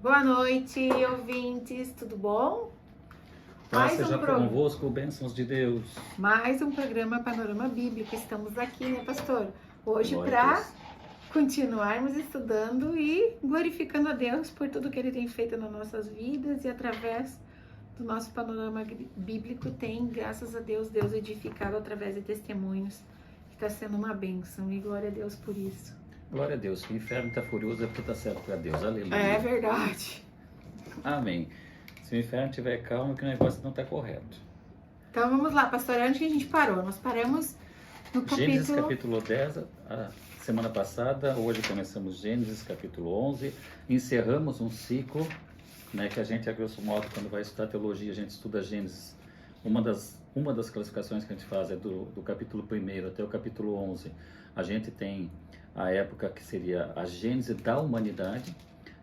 Boa noite, ouvintes, tudo bom? Paz seja convosco, bênçãos de Deus. Mais um programa Panorama Bíblico. Estamos aqui, né, pastor? Hoje Glória a para Deus. continuarmos estudando e glorificando a Deus por tudo que Ele tem feito nas nossas vidas e através do nosso panorama bíblico tem, graças a Deus, Deus edificado através de testemunhos, que está sendo uma bênção e glória a Deus por isso. Glória a Deus. Se o inferno está furioso é porque está certo para Deus. Aleluia. É verdade. Amém. Se o inferno estiver calmo, que o negócio não está correto. Então vamos lá, pastor, onde que a gente parou? Nós paramos no Gênesis capítulo 10, a semana passada, hoje começamos Gênesis capítulo 11, encerramos um ciclo, né, que a gente, a grosso modo, quando vai estudar teologia, a gente estuda Gênesis. Uma das classificações que a gente faz é do capítulo 1 até o capítulo 11. A gente tem a época que seria a Gênese da humanidade,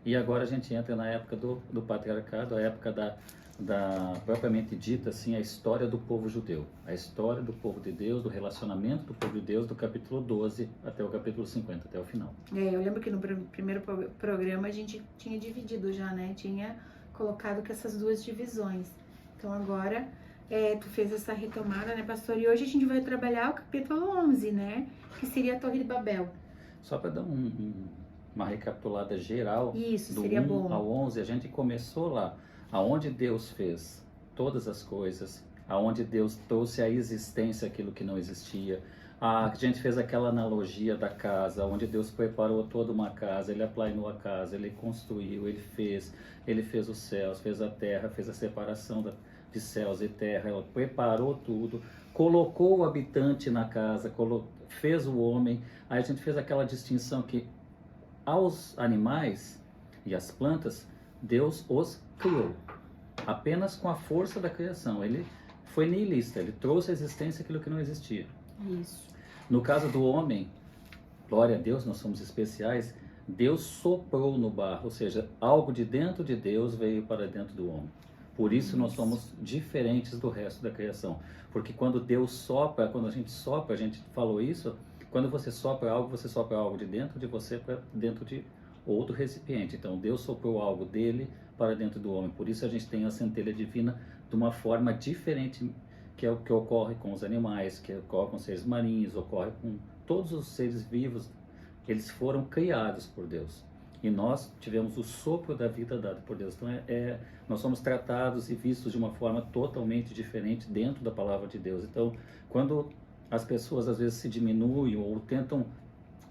e agora a gente entra na época do patriarcado, a época da propriamente dita assim, a história do povo judeu, a história do povo de Deus, do relacionamento do povo de Deus, do capítulo 12 até o capítulo 50, até o final. Eu lembro que no primeiro programa a gente tinha dividido já, né? Tinha colocado com essas duas divisões. Então agora tu fez essa retomada, né, pastor? E hoje a gente vai trabalhar o capítulo 11, né? Que seria a Torre de Babel. Só para dar uma recapitulada geral, Isso, do seria 1 bom. ao 11, a gente começou lá, aonde Deus fez todas as coisas, aonde Deus trouxe à existência aquilo que não existia. A gente fez aquela analogia da casa, onde Deus preparou toda uma casa, Ele aplainou a casa, Ele construiu, Ele fez os céus, fez a terra, fez a separação de céus e terra, Ele preparou tudo, colocou o habitante na casa, fez o homem. Aí a gente fez aquela distinção que aos animais e às plantas, Deus os criou, apenas com a força da criação. Ele foi nihilista, ele trouxe à existência aquilo que não existia. Isso. No caso do homem, glória a Deus, nós somos especiais, Deus soprou no barro, ou seja, algo de dentro de Deus veio para dentro do homem. Por isso nós somos diferentes do resto da criação. Porque quando Deus sopra, quando a gente falou isso, quando você sopra algo de dentro de você para dentro de outro recipiente. Então Deus soprou algo dele para dentro do homem. Por isso a gente tem a centelha divina de uma forma diferente, que é o que ocorre com os animais, que ocorre com os seres marinhos, ocorre com todos os seres vivos. Eles foram criados por Deus. E nós tivemos o sopro da vida dado por Deus. Então nós somos tratados e vistos de uma forma totalmente diferente dentro da palavra de Deus. Então, quando as pessoas às vezes se diminuem ou tentam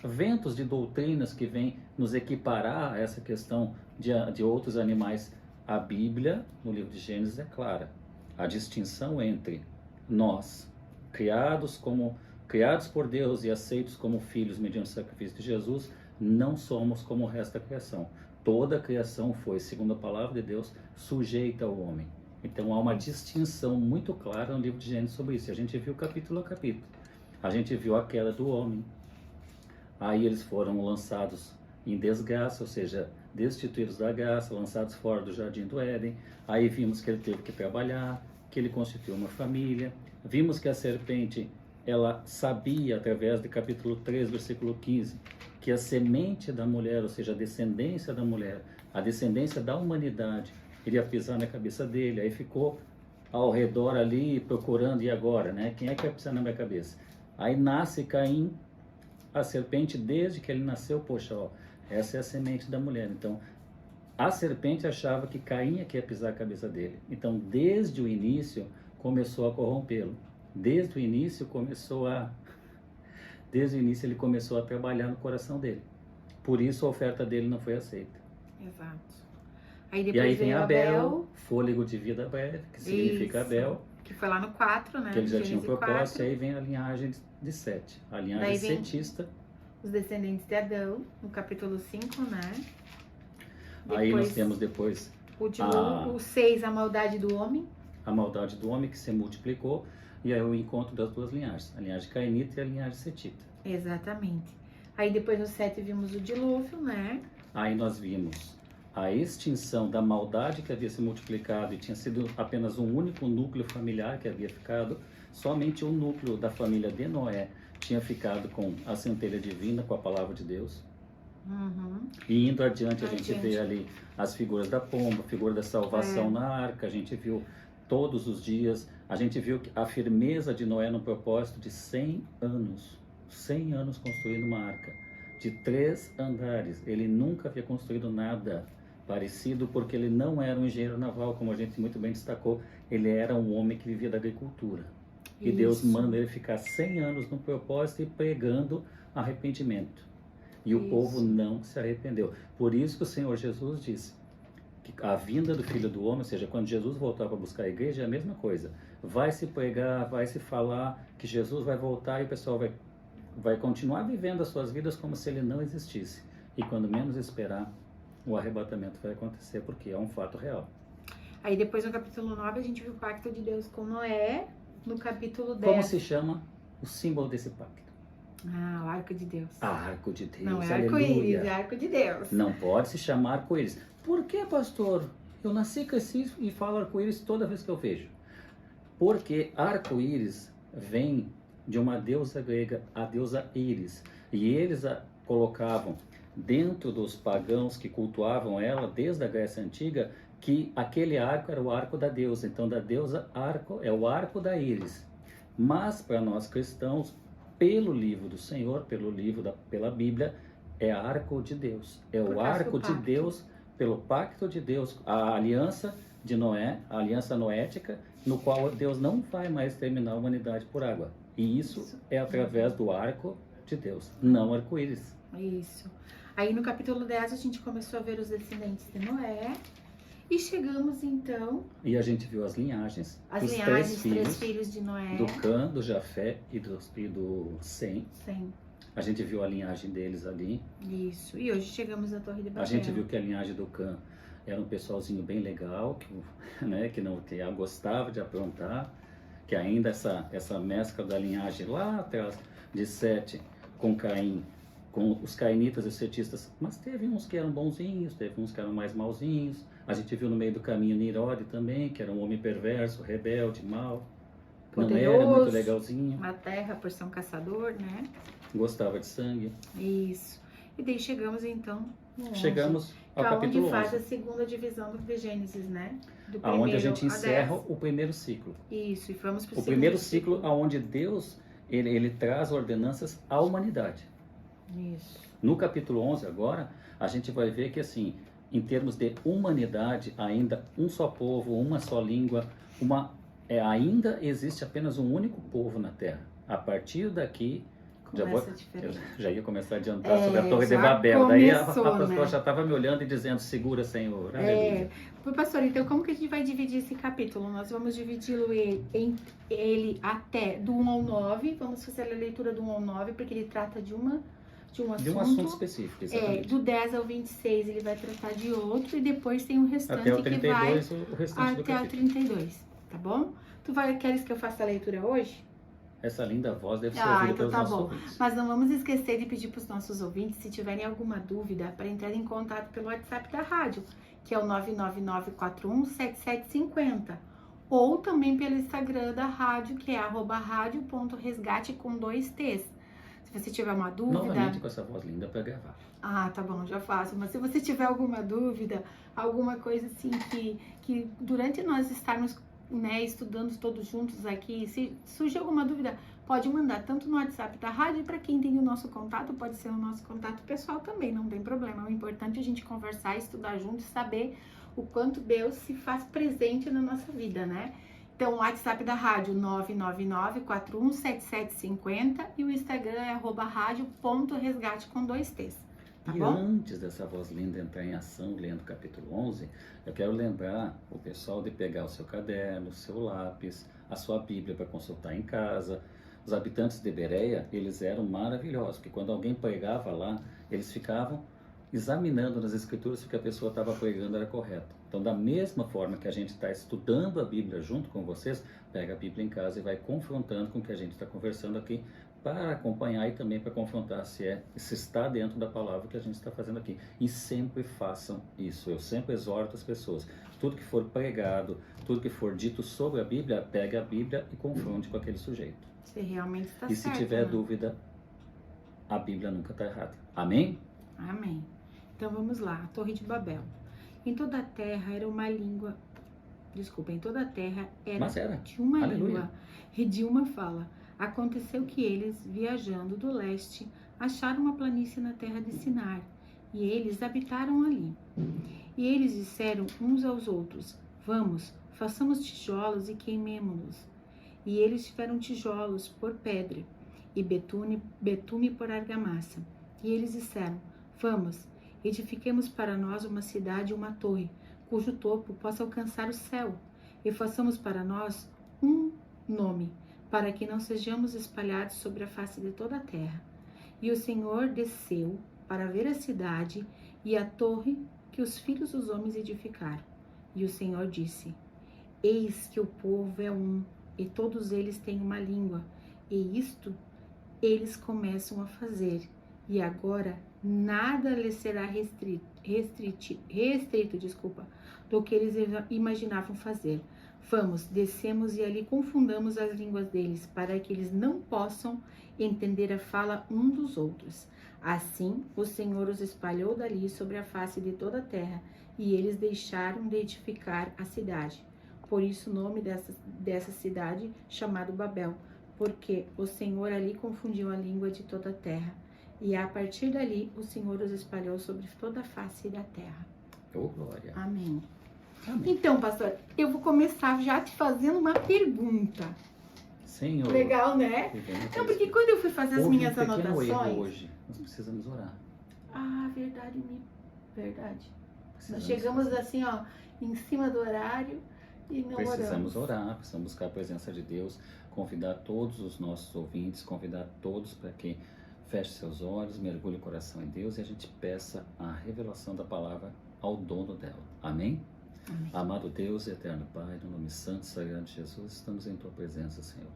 ventos de doutrinas que vêm nos equiparar a essa questão de outros animais, a Bíblia, no livro de Gênesis, é clara. A distinção entre nós, criados por Deus e aceitos como filhos mediante o sacrifício de Jesus, não somos como o resto da criação. Toda a criação foi, segundo a palavra de Deus, sujeita ao homem. Então há uma distinção muito clara no livro de Gênesis sobre isso. A gente viu capítulo a capítulo. A gente viu a queda do homem. Aí eles foram lançados em desgraça, ou seja, destituídos da graça, lançados fora do jardim do Éden. Aí vimos que ele teve que trabalhar, que ele constituiu uma família. Vimos que a serpente, ela sabia, através do capítulo 3, versículo 15, que a semente da mulher, ou seja, a descendência da mulher, a descendência da humanidade, iria pisar na cabeça dele. Aí ficou ao redor ali procurando, e agora, né? Quem é que vai pisar na minha cabeça? Aí nasce Caim, a serpente, desde que ele nasceu, poxa, ó, essa é a semente da mulher. Então, a serpente achava que Caim é que ia pisar a cabeça dele. Então, desde o início, começou a corrompê-lo. Desde o início, ele começou a trabalhar no coração dele. Por isso, a oferta dele não foi aceita. Exato. Aí E aí vem Abel, fôlego de vida breve, que significa Abel. Que foi lá no 4, né? Que ele já tinha um propósito, e aí vem a linhagem de Sete, a linhagem setista. Os descendentes de Adão, no capítulo 5, né? Aí nós temos depois o 6, a maldade do homem. A maldade do homem que se multiplicou, e aí o encontro das duas linhagens, a linhagem cainita e a linhagem setita. Exatamente. Aí depois no 7 vimos o dilúvio, né? Aí nós vimos a extinção da maldade que havia se multiplicado e tinha sido apenas um único núcleo familiar que havia ficado, somente o núcleo da família de Noé tinha ficado com a centelha divina, com a palavra de Deus. Uhum. E indo adiante, a gente vê ali as figuras da pomba, a figura da salvação na arca, a gente viu todos os dias, a gente viu a firmeza de Noé no propósito de 100 anos. 100 anos construindo uma arca, de 3 andares. Ele nunca havia construído nada parecido, porque ele não era um engenheiro naval, como a gente muito bem destacou, ele era um homem que vivia da agricultura. E Deus manda ele ficar 100 anos no propósito e pregando arrependimento. E o povo não se arrependeu. Por isso que o Senhor Jesus disse que a vinda do Filho do Homem, ou seja, quando Jesus voltar para buscar a igreja, é a mesma coisa. Vai se pregar, vai se falar que Jesus vai voltar e o pessoal vai continuar vivendo as suas vidas como se ele não existisse. E quando menos esperar, o arrebatamento vai acontecer, porque é um fato real. Aí depois no capítulo 9 a gente viu o pacto de Deus com Noé. No capítulo 10... Como se chama o símbolo desse pacto? Ah, o arco de Deus. Arco de Deus, Não é aleluia. arco-íris, é arco de Deus. Não pode se chamar arco-íris. Por que, pastor? Eu nasci, cresci e falo arco-íris toda vez que eu vejo. Porque arco-íris vem de uma deusa grega, a deusa Íris. E eles a colocavam dentro dos pagãos que cultuavam ela, desde a Grécia Antiga, que aquele arco era o arco da deusa. Então, da deusa arco é o arco da Íris. Mas, para nós cristãos, pelo livro do Senhor, pela Bíblia, é arco de Deus. É o arco de Deus, pelo pacto de Deus, a aliança de Noé, a aliança noética, no qual Deus não vai mais terminar a humanidade por água. E isso é através do arco de Deus, não arco-íris. Isso. Aí no capítulo 10 a gente começou a ver os descendentes de Noé. E chegamos então... E a gente viu as linhagens. As linhagens, três filhos de Noé. Do Cã, do Jafé e do Sem. Sem. A gente viu a linhagem deles ali. Isso. E hoje chegamos à Torre de Babel. A gente viu que a linhagem do Cã era um pessoalzinho bem legal, que gostava de aprontar, que ainda essa mescla da linhagem lá atrás de Sete com Caim, com os cainitas e os setistas, mas teve uns que eram bonzinhos, teve uns que eram mais malzinhos. A gente viu no meio do caminho Nirode também, que era um homem perverso, rebelde, mau, poderoso, não era muito legalzinho. Na terra por ser um caçador, né? Gostava de sangue. Isso. E daí chegamos então no 11, chegamos ao capítulo 11. Onde faz a segunda divisão do Gênesis, né? Do aonde a gente encerra o primeiro ciclo. Isso, e vamos para o primeiro ciclo aonde Deus ele traz ordenanças à humanidade. Isso. No capítulo 11 agora, a gente vai ver que assim, em termos de humanidade, ainda um só povo, uma só língua, ainda existe apenas um único povo na Terra. A partir daqui, eu já ia começar a adiantar sobre a Torre de Babel. Daí a pastora já estava me olhando e dizendo, segura, Senhor. Pastor, então como que a gente vai dividir esse capítulo? Nós vamos dividi-lo ele até do 1 ao 9, vamos fazer a leitura do 1 ao 9, porque ele trata de um assunto específico, exatamente. Do 10 ao 26 ele vai tratar de outro e depois tem o restante até o 32, que vai o restante até o 32, tá bom? Queres que eu faça a leitura hoje? Essa linda voz deve ser ouvida pelos nossos ouvintes. Mas não vamos esquecer de pedir para os nossos ouvintes, se tiverem alguma dúvida, para entrar em contato pelo WhatsApp da rádio, que é o 999417750, ou também pelo Instagram da rádio, que é @radio.resgate com 2 T's. Se você tiver uma dúvida... Novamente com essa voz linda para gravar. Ah, tá bom, já faço. Mas se você tiver alguma dúvida, alguma coisa assim que durante nós estarmos, né, estudando todos juntos aqui, se surgir alguma dúvida, pode mandar tanto no WhatsApp da rádio, para quem tem o nosso contato, pode ser o nosso contato pessoal também, não tem problema. O importante é a gente conversar, estudar junto e saber o quanto Deus se faz presente na nossa vida, né? Então, o WhatsApp da rádio 999417750 e o Instagram é @radio.resgate com 2 T's. Tá bom? Antes dessa voz linda entrar em ação, lendo o capítulo 11, eu quero lembrar o pessoal de pegar o seu caderno, o seu lápis, a sua Bíblia para consultar em casa. Os habitantes de Bereia, eles eram maravilhosos, porque quando alguém pregava lá, eles ficavam examinando nas escrituras se o que a pessoa estava pregando era correto. Então, da mesma forma que a gente está estudando a Bíblia junto com vocês, pega a Bíblia em casa e vai confrontando com o que a gente está conversando aqui, para acompanhar e também para confrontar se está dentro da palavra que a gente está fazendo aqui. E sempre façam isso. Eu sempre exorto as pessoas. Tudo que for pregado, tudo que for dito sobre a Bíblia, pega a Bíblia e confronte com aquele sujeito. Você realmente está certo. E se tiver dúvida, a Bíblia nunca está errada. Amém? Amém. Então vamos lá, a Torre de Babel. Em toda a terra era uma língua. Desculpa, em toda a terra era de uma Aleluia. língua e de uma fala. Aconteceu que eles, viajando do leste, acharam uma planície na terra de Sinar, e eles habitaram ali. E eles disseram uns aos outros: Vamos, façamos tijolos e queimemo-los. E eles tiveram tijolos por pedra e betume por argamassa. E eles disseram: Vamos, edifiquemos para nós uma cidade e uma torre, cujo topo possa alcançar o céu, e façamos para nós um nome, para que não sejamos espalhados sobre a face de toda a terra. E o Senhor desceu para ver a cidade e a torre que os filhos dos homens edificaram. E o Senhor disse: Eis que o povo é um, e todos eles têm uma língua, e isto eles começam a fazer. E agora nada lhes será restrito, do que eles imaginavam fazer. Vamos, descemos e ali confundamos as línguas deles, para que eles não possam entender a fala um dos outros. Assim, o Senhor os espalhou dali sobre a face de toda a terra, e eles deixaram de edificar a cidade. Por isso o nome dessa cidade chamado Babel, porque o Senhor ali confundiu a língua de toda a terra. E a partir dali, o Senhor os espalhou sobre toda a face da terra. Oh, glória. Amém. Amém. Então, pastor, eu vou começar já te fazendo uma pergunta. Senhor. Legal, né? Não, porque quando eu fui fazer as minhas anotações... Erro hoje. Nós precisamos orar. Ah, verdade. Verdade. Nós Precisamos chegamos assim, ó, em cima do horário e não Precisamos oramos. orar, precisamos buscar a presença de Deus, convidar todos os nossos ouvintes, convidar todos para que feche seus olhos, mergulhe o coração em Deus e a gente peça a revelação da palavra ao dono dela. Amém? Amém. Amado Deus e eterno Pai, no nome santo e sagrado de Jesus, estamos em Tua presença, Senhor.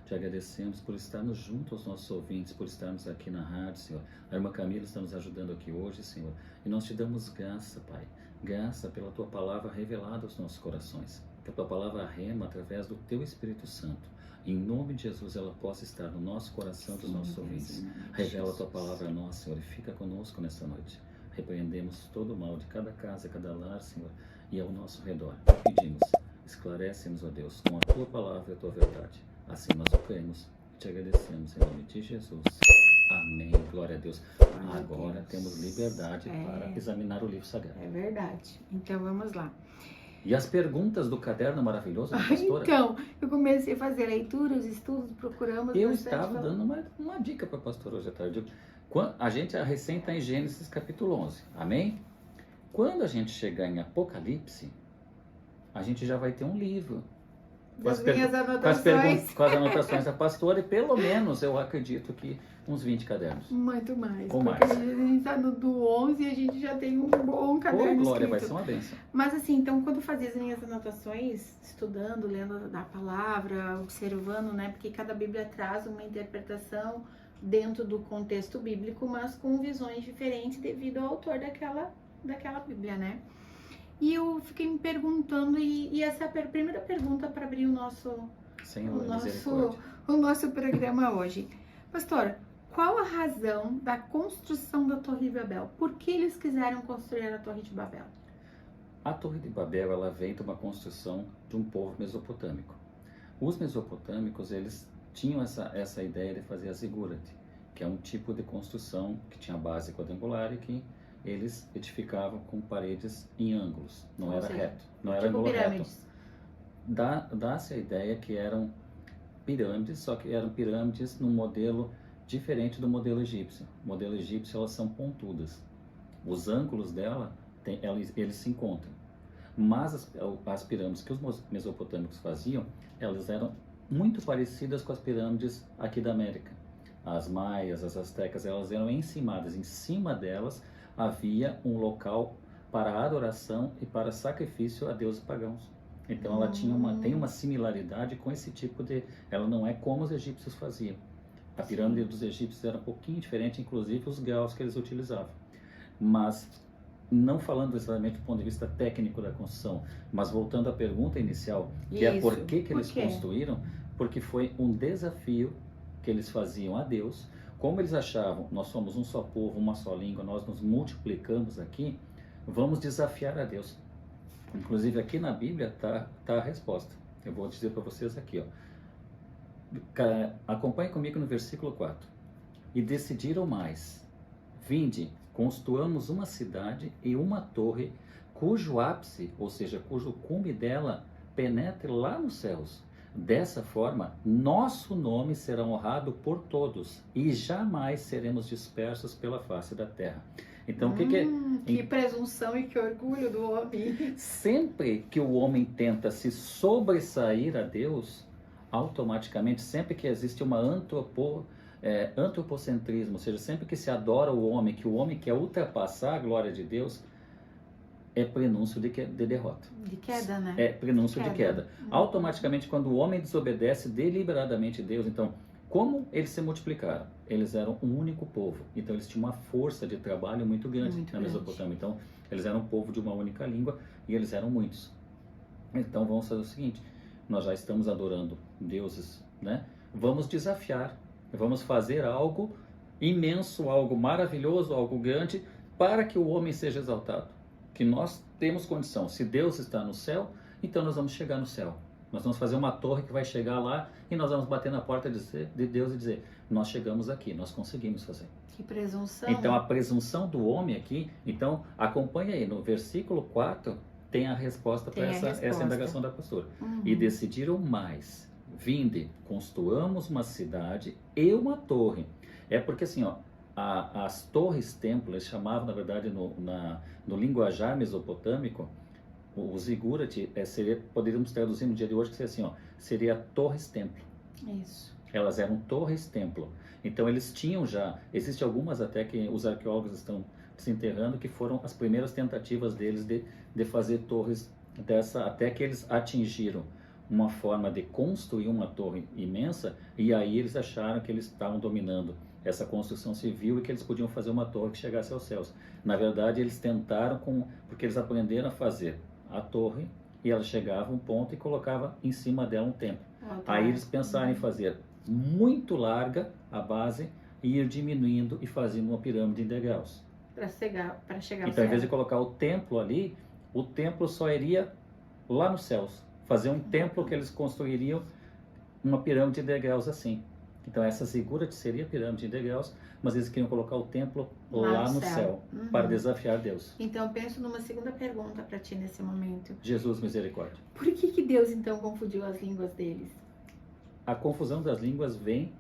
Te agradecemos por estarmos junto aos nossos ouvintes, por estarmos aqui na rádio, Senhor. A irmã Camila está nos ajudando aqui hoje, Senhor. E nós te damos graça, Pai. Graça pela Tua palavra revelada aos nossos corações. Que a Tua palavra rema através do Teu Espírito Santo. Em nome de Jesus, ela possa estar no nosso coração dos nossos ouvintes. Revela a Tua palavra a nós, Senhor, e fica conosco nesta noite. Repreendemos todo o mal de cada casa, cada lar, Senhor, e ao nosso redor. Pedimos, esclarece-nos, ó Deus, com a Tua palavra e a Tua verdade. Assim nós o cremos e te agradecemos em nome de Jesus. Amém. Glória a Deus. Agora temos liberdade para examinar o livro sagrado. É verdade. Então vamos lá. E as perguntas do caderno maravilhoso da pastora? Então, eu comecei a fazer leituras, estudos, procuramos. Eu estava dando uma dica para a pastora hoje à tarde. A gente recém está em Gênesis capítulo 11. Amém? Quando a gente chegar em Apocalipse, a gente já vai ter um livro. Com as anotações da pastora, e pelo menos eu acredito que uns 20 cadernos. Muito mais. Ou mais. Porque a gente está no do 11 e a gente já tem um bom caderno Glória, escrito. vai ser uma bênção. Mas assim, então quando eu fazia as minhas anotações, estudando, lendo da palavra, observando, né? Porque cada Bíblia traz uma interpretação dentro do contexto bíblico, mas com visões diferentes devido ao autor daquela Bíblia, né? E eu fiquei me perguntando, e essa é a primeira pergunta para abrir o nosso programa hoje. Pastor, qual a razão da construção da Torre de Babel? Por que eles quiseram construir a Torre de Babel? A Torre de Babel, ela vem de uma construção de um povo mesopotâmico. Os mesopotâmicos, eles tinham essa ideia de fazer a zigurat, que é um tipo de construção que tinha base quadrangular e que eles edificavam com paredes em ângulos, não era reto, não era ângulo reto. Dá-se a ideia que eram pirâmides, só que eram pirâmides num modelo diferente do modelo egípcio. O modelo egípcio, elas são pontudas. Os ângulos dela, eles se encontram. Mas as pirâmides que os mesopotâmicos faziam, elas eram muito parecidas com as pirâmides aqui da América. As maias, as astecas, elas eram encimadas. Em cima delas havia um local para adoração e para sacrifício a deuses pagãos. Então ela tem uma similaridade com esse tipo de... Ela não é como os egípcios faziam. A pirâmide dos egípcios era um pouquinho diferente, inclusive os graus que eles utilizavam. Mas, não falando exatamente do ponto de vista técnico da construção, mas voltando à pergunta inicial, que é por que eles construíram, porque foi um desafio que eles faziam a Deus, como eles achavam, nós somos um só povo, uma só língua, nós nos multiplicamos aqui, vamos desafiar a Deus. Inclusive aqui na Bíblia tá a resposta. Eu vou dizer para vocês aqui, ó. Acompanhe comigo no versículo 4. E decidiram mais: vinde, construamos uma cidade e uma torre, cujo ápice, ou seja, cujo cume dela, penetre lá nos céus. Dessa forma, nosso nome será honrado por todos e jamais seremos dispersos pela face da terra. Então, o que é? Que presunção e que orgulho do homem. Sempre que o homem tenta se sobressair a Deus, automaticamente, sempre que existe uma antropocentrismo, ou seja, sempre que se adora o homem, que o homem quer ultrapassar a glória de Deus, é prenúncio de derrota. De queda, né? É prenúncio de queda. Automaticamente, quando o homem desobedece deliberadamente a Deus, então, como eles se multiplicaram? Eles eram um único povo. Então, eles tinham uma força de trabalho muito grande na Mesopotâmia. Então, eles eram um povo de uma única língua e eles eram muitos. Então, vamos fazer o seguinte: nós já estamos adorando deuses, né? Vamos desafiar, vamos fazer algo imenso, algo maravilhoso, algo grande, para que o homem seja exaltado. Que nós temos condição. Se Deus está no céu, então nós vamos chegar no céu. Nós vamos fazer uma torre que vai chegar lá e nós vamos bater na porta de Deus e dizer: nós chegamos aqui, nós conseguimos fazer. Que presunção. Então a presunção do homem aqui, então acompanha aí, no versículo 4 tem a resposta para essa indagação da pastora. E decidiram mais: vinde, construamos uma cidade e uma torre. É porque assim, ó, as torres templo, eles chamavam, na verdade, no linguajar mesopotâmico, o zigurate, poderíamos traduzir no dia de hoje que seria assim, ó, seria torres templo. Isso. Elas eram torres templo. Então eles tinham já, existem algumas até que os arqueólogos estão desenterrando, que foram as primeiras tentativas deles de fazer torres dessa, até que eles atingiram uma forma de construir uma torre imensa, e aí eles acharam que eles estavam dominando essa construção civil e que eles podiam fazer uma torre que chegasse aos céus. Na verdade, eles tentaram, porque eles aprenderam a fazer a torre e ela chegava a um ponto e colocava em cima dela um templo. Aí eles pensaram em fazer muito larga a base e ir diminuindo e fazendo uma pirâmide em degraus. Para chegar ao céu. Então, ao invés de colocar o templo ali, o templo só iria lá nos céus. Fazer um templo que eles construiriam uma pirâmide de degraus assim. Então essa zigurate seria a pirâmide de degraus, mas eles queriam colocar o templo lá no céu para desafiar Deus. Então eu penso numa segunda pergunta para ti nesse momento. Jesus, misericórdia. Por que Deus então confundiu as línguas deles? A confusão das línguas vem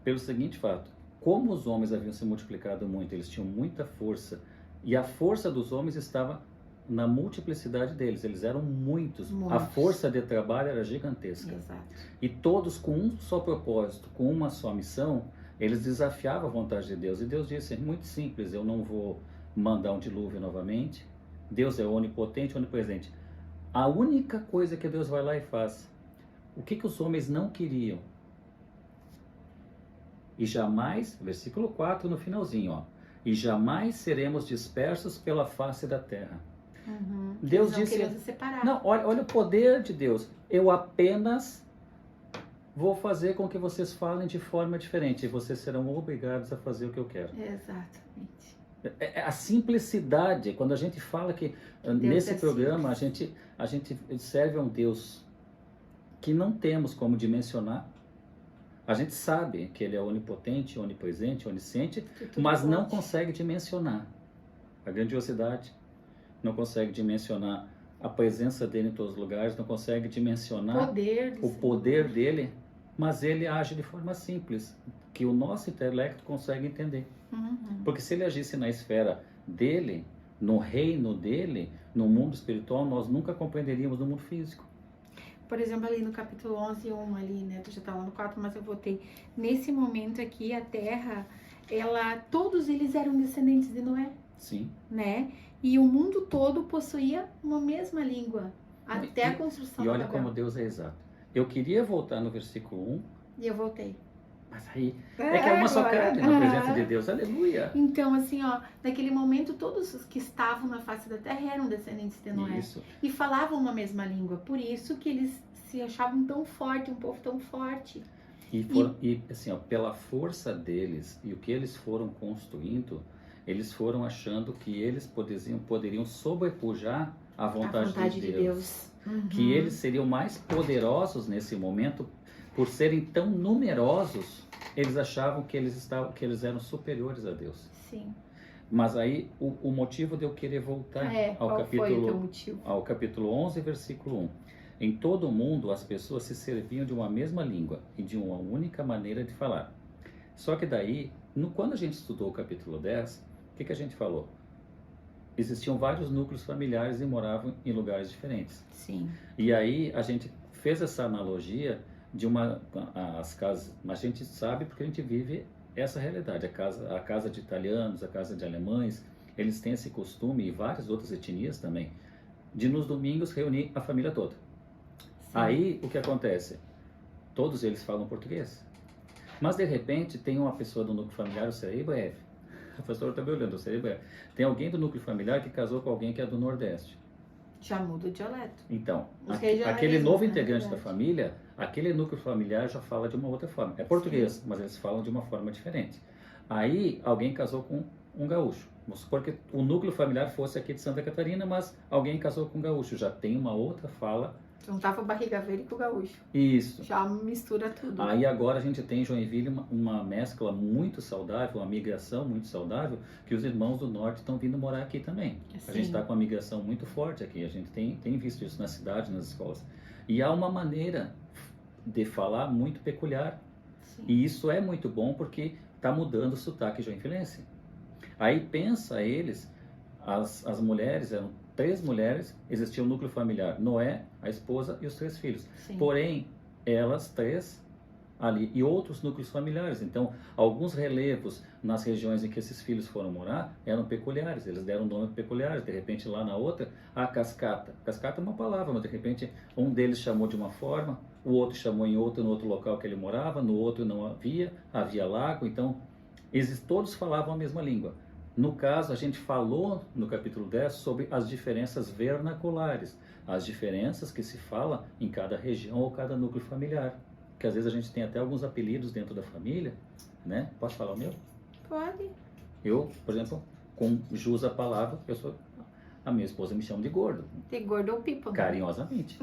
pelo seguinte fato: como os homens haviam se multiplicado muito, eles tinham muita força, e a força dos homens estava na multiplicidade deles, eles eram muitos. A força de trabalho era gigantesca. Exato. E todos com um só propósito, com uma só missão, eles desafiavam a vontade de Deus. E Deus disse: muito simples, eu não vou mandar um dilúvio novamente. Deus é onipotente, onipresente. A única coisa que Deus vai lá e faz, o que os homens não queriam? E jamais, versículo 4 no finalzinho, ó, e jamais seremos dispersos pela face da terra. Deus disse: não, olha o poder de Deus. Eu apenas vou fazer com que vocês falem de forma diferente. E vocês serão obrigados a fazer o que eu quero. Exatamente. A simplicidade, quando a gente fala que nesse programa a gente serve a um Deus que não temos como dimensionar. A gente sabe que Ele é onipotente, onipresente, onisciente, mas não consegue dimensionar a grandiosidade. Não consegue dimensionar a presença dele em todos os lugares, não consegue dimensionar o poder dele, mas ele age de forma simples, que o nosso intelecto consegue entender. Porque se ele agisse na esfera dele, no reino dele, no mundo espiritual, nós nunca compreenderíamos no mundo físico. Por exemplo, ali no capítulo 11:1 ali, né, tu já tá lá no 4, mas eu voltei. Nesse momento aqui, a terra, todos eles eram descendentes de Noé. Sim. Né? E o mundo todo possuía uma mesma língua, até a construção da Babel. E olha como Deus é exato. Eu queria voltar no versículo 1. E eu voltei. Mas aí, que é uma só carne na presença de Deus. Aleluia. Então, assim, ó, naquele momento, todos os que estavam na face da terra eram descendentes de Noé. Isso. E falavam uma mesma língua. Por isso que eles se achavam tão forte, um povo tão forte. E assim, ó, pela força deles e o que eles foram construindo, eles foram achando que eles poderiam sobrepujar a vontade de Deus. Que eles seriam mais poderosos nesse momento, por serem tão numerosos, eles achavam que eles eram superiores a Deus. Sim. Mas aí o motivo de eu querer voltar ao capítulo 11, versículo 1. Em todo o mundo as pessoas se serviam de uma mesma língua e de uma única maneira de falar. Só que daí, quando a gente estudou o capítulo 10, o que a gente falou? Existiam vários núcleos familiares e moravam em lugares diferentes. Sim. E aí a gente fez essa analogia de as casas, mas a gente sabe porque a gente vive essa realidade. A casa de italianos, a casa de alemães, eles têm esse costume, e várias outras etnias também, de nos domingos reunir a família toda. Sim. Aí o que acontece? Todos eles falam português. Mas de repente tem uma pessoa do núcleo familiar, o serei breve. O pastor está me olhando, o serei breve. Tem alguém do núcleo familiar que casou com alguém que é do Nordeste. Já muda o dialeto. Então, aquele novo integrante da família, aquele núcleo familiar já fala de uma outra forma. É português, sim, mas eles falam de uma forma diferente. Aí alguém casou com um gaúcho. Vamos supor que o núcleo familiar fosse aqui de Santa Catarina, mas alguém casou com um gaúcho. Já tem uma outra fala. Juntava barriga verde com o gaúcho. Isso. Já mistura tudo. Aí agora a gente tem em Joinville uma mescla muito saudável, uma migração muito saudável, que os irmãos do norte estão vindo morar aqui também. Sim. A gente está com uma migração muito forte aqui, a gente tem visto isso na cidade, nas escolas. E há uma maneira de falar muito peculiar. Sim. E isso é muito bom porque está mudando o sotaque joinvilense. Aí pensa eles, as mulheres eram 3 mulheres, existia um núcleo familiar, Noé, a esposa e os 3 filhos. Sim. Porém, elas 3 ali, e outros núcleos familiares. Então, alguns relevos nas regiões em que esses filhos foram morar eram peculiares, eles deram nomes peculiares. De repente, lá na outra, a cascata. Cascata é uma palavra, mas de repente um deles chamou de uma forma, o outro chamou no outro local que ele morava, no outro não havia lago. Então, todos falavam a mesma língua. No caso, a gente falou no capítulo 10 sobre as diferenças vernaculares, as diferenças que se fala em cada região ou cada núcleo familiar. Que às vezes a gente tem até alguns apelidos dentro da família, né? Posso falar o meu? Pode. Eu, por exemplo, com jus a palavra, a minha esposa me chama de gordo. De gordo ou pipo. Carinhosamente.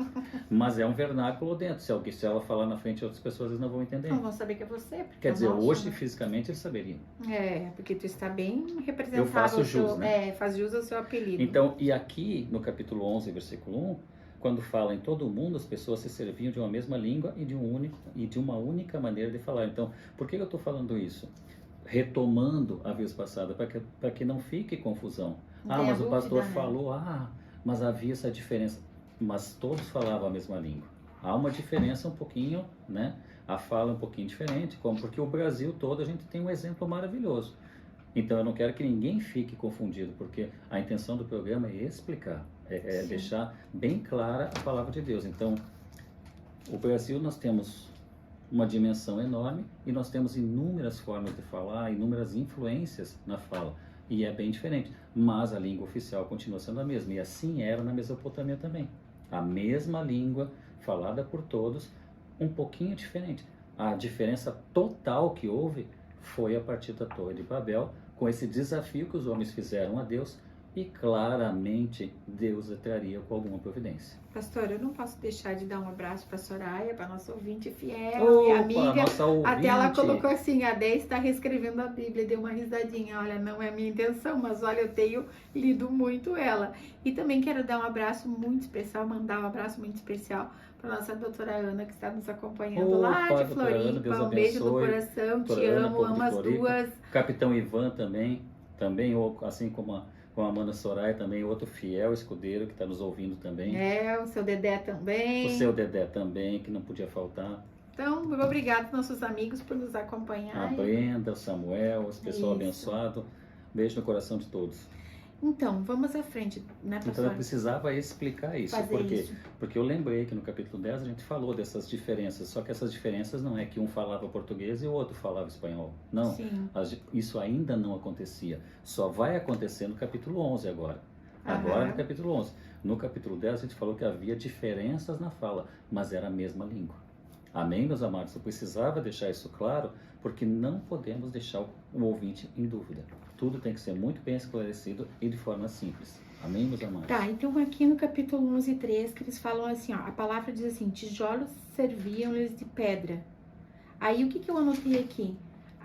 Mas é um vernáculo dentro. Se ela falar na frente, outras pessoas eles não vão entender. Não vão saber que é você. Quer dizer, hoje, fisicamente, eles saberiam. É, porque tu está bem representado. Eu faço jus, né? Faz jus ao seu apelido. Então, e aqui, no capítulo 11, versículo 1, quando fala em todo o mundo, as pessoas se serviam de uma mesma língua e de uma única maneira de falar. Então, por que eu estou falando isso? Retomando a vez passada, para que não fique confusão. Mas o pastor falou, mas havia essa diferença. Mas todos falavam a mesma língua. Há uma diferença um pouquinho, né? A fala é um pouquinho diferente, porque o Brasil todo a gente tem um exemplo maravilhoso. Então eu não quero que ninguém fique confundido, porque a intenção do programa é explicar, é deixar bem clara a palavra de Deus. Então, o Brasil nós temos uma dimensão enorme e nós temos inúmeras formas de falar, inúmeras influências na fala. E é bem diferente, mas a língua oficial continua sendo a mesma. E assim era na Mesopotâmia também. A mesma língua falada por todos, um pouquinho diferente. A diferença total que houve foi a partir da Torre de Babel, com esse desafio que os homens fizeram a Deus, e claramente Deus traria com alguma providência. Pastor, eu não posso deixar de dar um abraço para a Soraya, para nossa ouvinte fiel e amiga. Nossa ouvinte. Até ela colocou assim, a Dé está reescrevendo a Bíblia, deu uma risadinha. Olha, não é a minha intenção, mas olha, eu tenho lido muito ela. E também quero dar um abraço muito especial, mandar um abraço muito especial para nossa doutora Ana, que está nos acompanhando lá de Floripa. Ana, um beijo no coração, te amo, amo as duas. Capitão Ivan também, assim como a Amanda Soraya também, outro fiel escudeiro que está nos ouvindo também. O seu Dedé também. O seu Dedé também, que não podia faltar. Então, muito obrigado nossos amigos por nos acompanhar. A Brenda, o Samuel, esse pessoal abençoado. Beijo no coração de todos. Então, vamos à frente, né, pastor? Então eu precisava explicar isso. Porque eu lembrei que no capítulo 10 a gente falou dessas diferenças, só que essas diferenças não é que um falava português e o outro falava espanhol. Não, isso ainda não acontecia. Só vai acontecer no capítulo 11 agora. Agora no capítulo 11. No capítulo 10 a gente falou que havia diferenças na fala, mas era a mesma língua. Amém, meus amados? Eu precisava deixar isso claro, porque não podemos deixar o ouvinte em dúvida. Tudo tem que ser muito bem esclarecido e de forma simples. Amém, meus amados? Tá, então aqui no capítulo 11:3, que eles falam assim, ó, a palavra diz assim, tijolos serviam-lhes de pedra. Aí o que eu anotei aqui?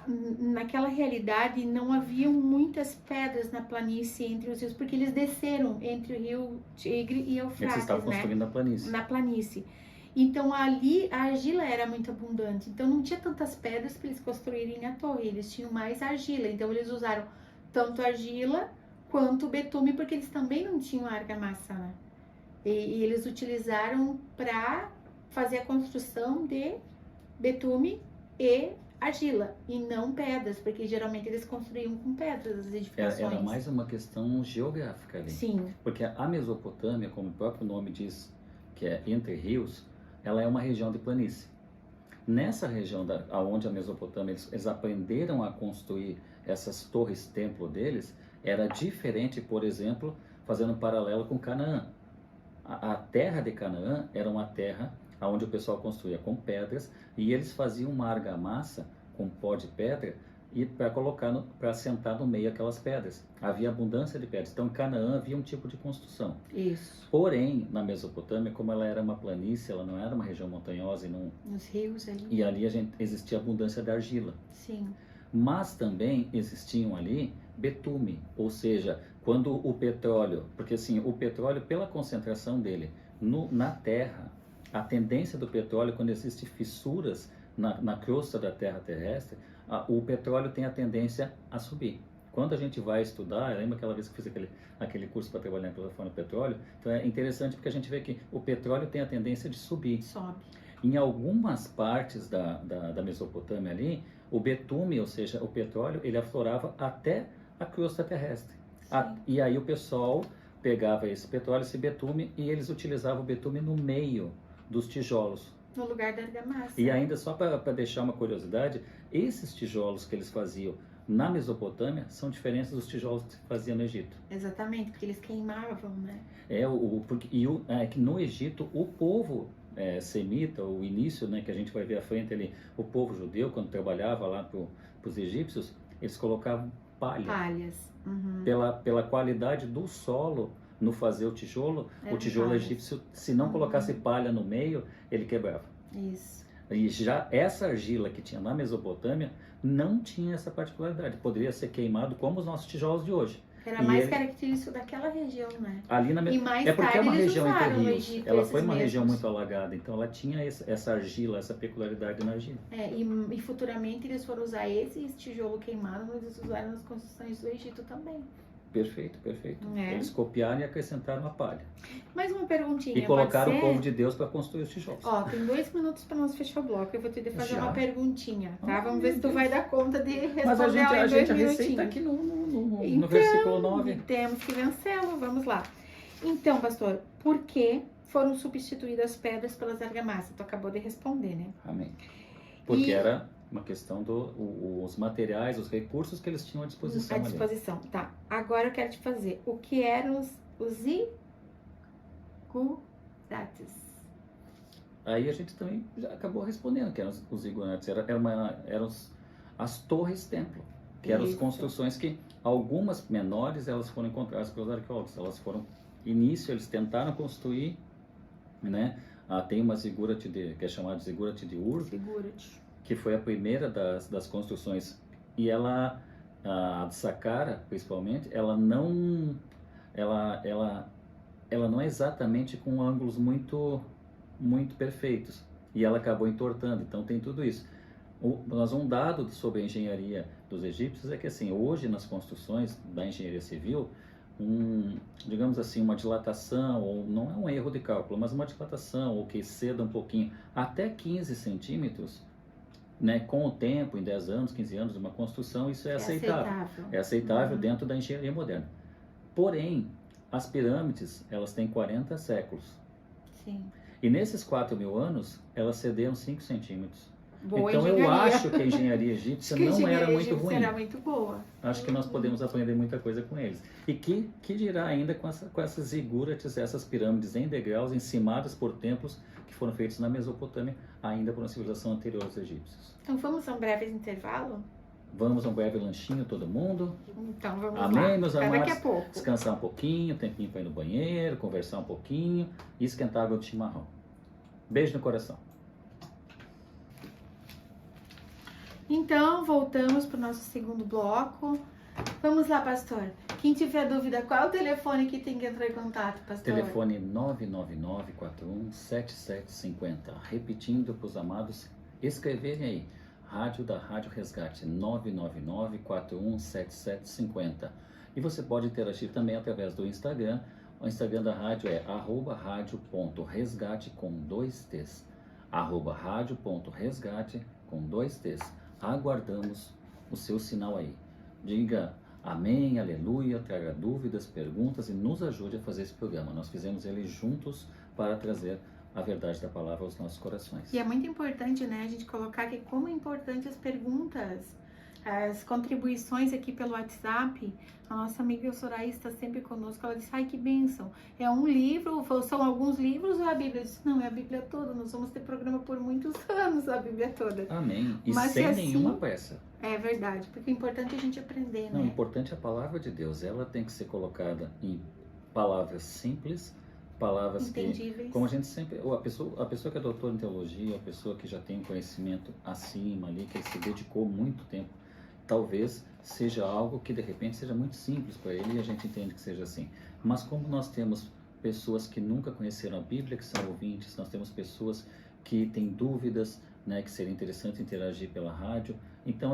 Naquela realidade não haviam muitas pedras na planície entre os rios, porque eles desceram entre o rio Tigre e Eufrates, Eles estavam construindo na planície. Na planície. Então ali a argila era muito abundante, então não tinha tantas pedras para eles construírem a torre, eles tinham mais argila, então eles usaram tanto argila quanto betume, porque eles também não tinham argamassa, né? E eles utilizaram para fazer a construção de betume e argila, e não pedras, porque geralmente eles construíam com pedras as edificações. Era mais uma questão geográfica ali. Sim. Porque a Mesopotâmia, como o próprio nome diz, que é entre rios, ela é uma região de planície. Nessa região onde a Mesopotâmia, eles aprenderam a construir essas torres-templo deles, era diferente, por exemplo, fazendo um paralelo com Canaã. A terra de Canaã era uma terra onde o pessoal construía com pedras, e eles faziam uma argamassa com pó de pedra e para assentar no meio aquelas pedras. Havia abundância de pedras. Então, em Canaã havia um tipo de construção. Isso. Porém, na Mesopotâmia, como ela era uma planície, ela não era uma região montanhosa nos rios ali. E ali existia abundância de argila. Sim. Mas também existiam ali betume, ou seja, quando o petróleo, porque assim, o petróleo, pela concentração dele na terra, a tendência do petróleo, quando existem fissuras na crosta da terra terrestre, o petróleo tem a tendência a subir. Quando a gente vai estudar, lembra aquela vez que eu fiz aquele curso para trabalhar em plataforma de petróleo? Então é interessante porque a gente vê que o petróleo tem a tendência de subir. Sobe. Em algumas partes da Mesopotâmia ali, o betume, ou seja, o petróleo, ele aflorava até a crosta terrestre. E aí o pessoal pegava esse petróleo, esse betume, e eles utilizavam o betume no meio dos tijolos. No lugar da argamassa. E ainda só para deixar uma curiosidade, esses tijolos que eles faziam na Mesopotâmia são diferentes dos tijolos que se faziam no Egito. Exatamente, porque eles queimavam, né? Que no Egito o povo semita, o início, né, que a gente vai ver à frente ali, o povo judeu, quando trabalhava lá para os egípcios, eles colocavam palhas. Uhum. Pela qualidade do solo no fazer o tijolo egípcio, se não colocasse palha no meio, ele quebrava. Isso. E já essa argila que tinha na Mesopotâmia não tinha essa particularidade, poderia ser queimado como os nossos tijolos de hoje. Era mais característico daquela região, né? Ali e mais porque tarde é uma eles região entre usaram rios. Egito, ela foi uma mesmos. região muito alagada, então ela tinha essa argila, essa peculiaridade na argila. E futuramente eles foram usar esse tijolo queimado, mas eles usaram nas construções do Egito também. Perfeito. Eles copiaram e acrescentaram a palha. Mais uma perguntinha. E colocaram o povo de Deus para construir os tijolos. Ó, tem 2 minutos para nós fechar o bloco. Eu vou te fazer uma perguntinha, tá? Vamos ver se tu Deus. vai dar conta de responder. Mas a gente receita aqui no versículo 9. Temos que vencê-lo. Vamos lá. Então, pastor, por que foram substituídas as pedras pelas argamassas? Tu acabou de responder, né? Amém. Porque era uma questão dos materiais, os recursos que eles tinham à disposição. Tá. Agora eu quero te fazer. O que eram os zigurates? Aí a gente também já acabou respondendo que eram os zigurates. Eram as torres-templo, que eram as construções que, algumas menores, elas foram encontradas pelos arqueólogos. Elas foram, eles tentaram construir, né? Tem uma zigurate que é chamada de zigurate de Ur. Que foi a primeira das construções, e a de Saqqara, principalmente, ela não é exatamente com ângulos muito perfeitos, e ela acabou entortando, então tem tudo isso. Um dado sobre a engenharia dos egípcios é que, assim, hoje nas construções da engenharia civil, digamos assim, uma dilatação, ou não é um erro de cálculo, mas uma dilatação, ou que ceda um pouquinho, até 15 centímetros, né, com o tempo, em 10 anos, 15 anos de uma construção, isso é aceitável. É aceitável dentro da engenharia moderna. Porém, as pirâmides, elas têm 40 séculos. Sim. E nesses 4.000 anos, elas cederam 5 centímetros. Boa Então eu engenharia. acho que a engenharia egípcia Acho que a não era engenharia muito egípcia ruim. era muito boa. Acho que nós podemos aprender muita coisa com eles. E que dirá ainda com essas zigurates, essas pirâmides em degraus, encimadas por templos que foram feitos na Mesopotâmia, ainda por uma civilização anterior aos egípcios. Então vamos a um breve intervalo? Vamos a um breve lanchinho, todo mundo? Então vamos Amém, lá. meus Até amados? daqui a pouco. Descansar um pouquinho, tempinho para ir no banheiro, conversar um pouquinho e esquentar água de chimarrão. Beijo no coração. Então, voltamos para o nosso segundo bloco. Vamos lá, pastor. Quem tiver dúvida, qual é o telefone que tem que entrar em contato, pastor? Telefone 999-41-7750. Repetindo para os amados escreverem aí. Rádio da Rádio Resgate 999-41-7750. E você pode interagir também através do Instagram. O Instagram da rádio é @radio.resgate com 2 T's. @radio.resgate com 2 T's. Aguardamos o seu sinal aí. Diga amém, aleluia, traga dúvidas, perguntas e nos ajude a fazer esse programa. Nós fizemos ele juntos para trazer a verdade da palavra aos nossos corações. E é muito importante, né, a gente colocar aqui como é importante as perguntas, as contribuições aqui pelo WhatsApp. A nossa amiga Soraya está sempre conosco. Ela disse, ai, que bênção. É um livro, são alguns livros ou é a Bíblia? Eu disse, não, é a Bíblia toda. Nós vamos ter programa por muitos anos, a Bíblia toda. Amém. E Mas sem assim, nenhuma pressa. É verdade, porque é importante a gente aprender, Não, o né? importante é a palavra de Deus. Ela tem que ser colocada em palavras simples, palavras Entendíveis. que, como a gente sempre, a pessoa que é doutora em teologia, a pessoa que já tem um conhecimento acima ali, que se dedicou muito tempo, talvez seja algo que de repente seja muito simples para ele e a gente entende que seja assim. Mas como nós temos pessoas que nunca conheceram a Bíblia, que são ouvintes, nós temos pessoas que têm dúvidas, né, que seria interessante interagir pela rádio. Então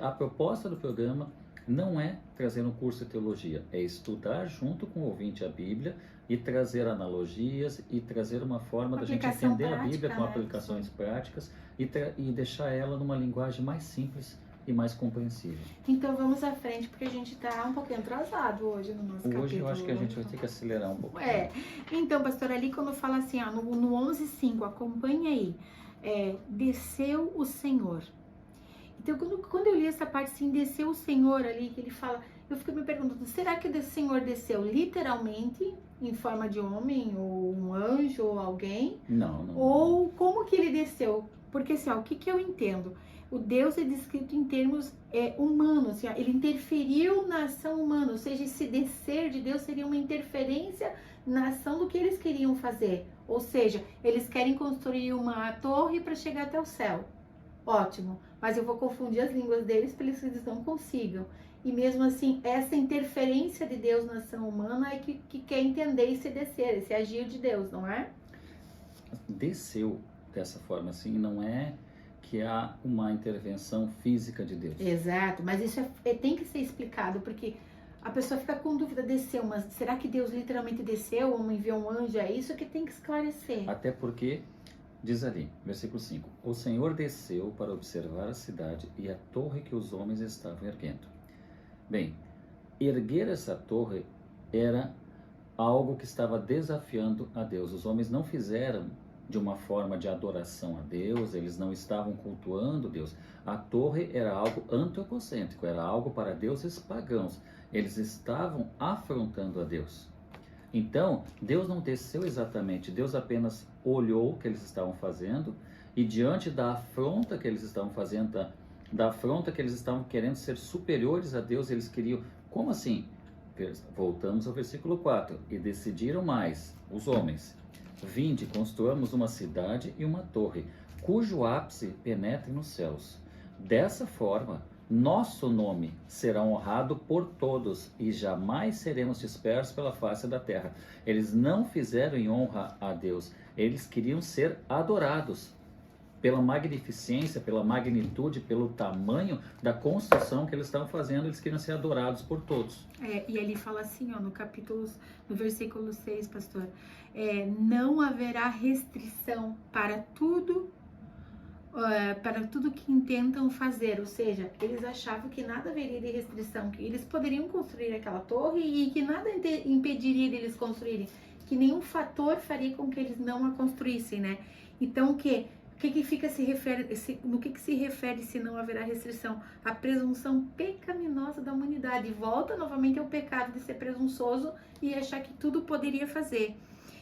a proposta do programa não é trazer um curso de teologia, é estudar junto com o ouvinte a Bíblia e trazer analogias e trazer uma forma da gente Aplicação entender a prática, Bíblia com né? aplicações práticas e deixar ela numa linguagem mais simples e mais compreensível. Então vamos à frente, porque a gente tá um pouquinho atrasado hoje no nosso capítulo. Hoje eu acho que a gente vai ter que acelerar um pouco. Então, pastor, ali quando fala assim, ó, no 11:5, acompanha aí, desceu o Senhor. Então, quando eu li essa parte assim, desceu o Senhor ali, que ele fala, eu fico me perguntando, será que o Senhor desceu literalmente, em forma de homem, ou um anjo, ou alguém? Não. Ou como que ele desceu? Porque assim, ó, o que eu entendo? O Deus é descrito em termos humanos, assim, ó, ele interferiu na ação humana, ou seja, esse descer de Deus seria uma interferência na ação do que eles queriam fazer. Ou seja, eles querem construir uma torre para chegar até o céu. Ótimo, mas eu vou confundir as línguas deles para que eles não consigam. E mesmo assim, essa interferência de Deus na ação humana é que quer entender esse descer, esse agir de Deus, não é? Desceu dessa forma assim, não é que há uma intervenção física de Deus. Exato, mas isso tem que ser explicado, porque a pessoa fica com dúvida, desceu, mas será que Deus literalmente desceu ou enviou um anjo? É isso que tem que esclarecer. Até porque, diz ali, versículo 5, o Senhor desceu para observar a cidade e a torre que os homens estavam erguendo. Bem, erguer essa torre era algo que estava desafiando a Deus. Os homens não fizeram de uma forma de adoração a Deus, eles não estavam cultuando Deus. A torre era algo antropocêntrico, era algo para deuses pagãos. Eles estavam afrontando a Deus. Então, Deus não desceu exatamente, Deus apenas olhou o que eles estavam fazendo e diante da afronta que eles estavam fazendo, da afronta que eles estavam querendo ser superiores a Deus, eles queriam, como assim? Voltamos ao versículo 4, e decidiram mais, os homens, vinde, construamos uma cidade e uma torre, cujo ápice penetre nos céus. Dessa forma, nosso nome será honrado por todos e jamais seremos dispersos pela face da terra. Eles não fizeram em honra a Deus, eles queriam ser adorados pela magnificência, pela magnitude, pelo tamanho da construção que eles estavam fazendo, eles queriam ser adorados por todos. E ali fala assim, ó, no versículo 6, pastor, não haverá restrição para tudo que intentam fazer, ou seja, eles achavam que nada haveria de restrição, que eles poderiam construir aquela torre e que nada impediria deles construírem, que nenhum fator faria com que eles não a construíssem, né? Então o que? No que se refere se não haverá restrição? A presunção pecaminosa da humanidade. Volta novamente ao pecado de ser presunçoso e achar que tudo poderia fazer.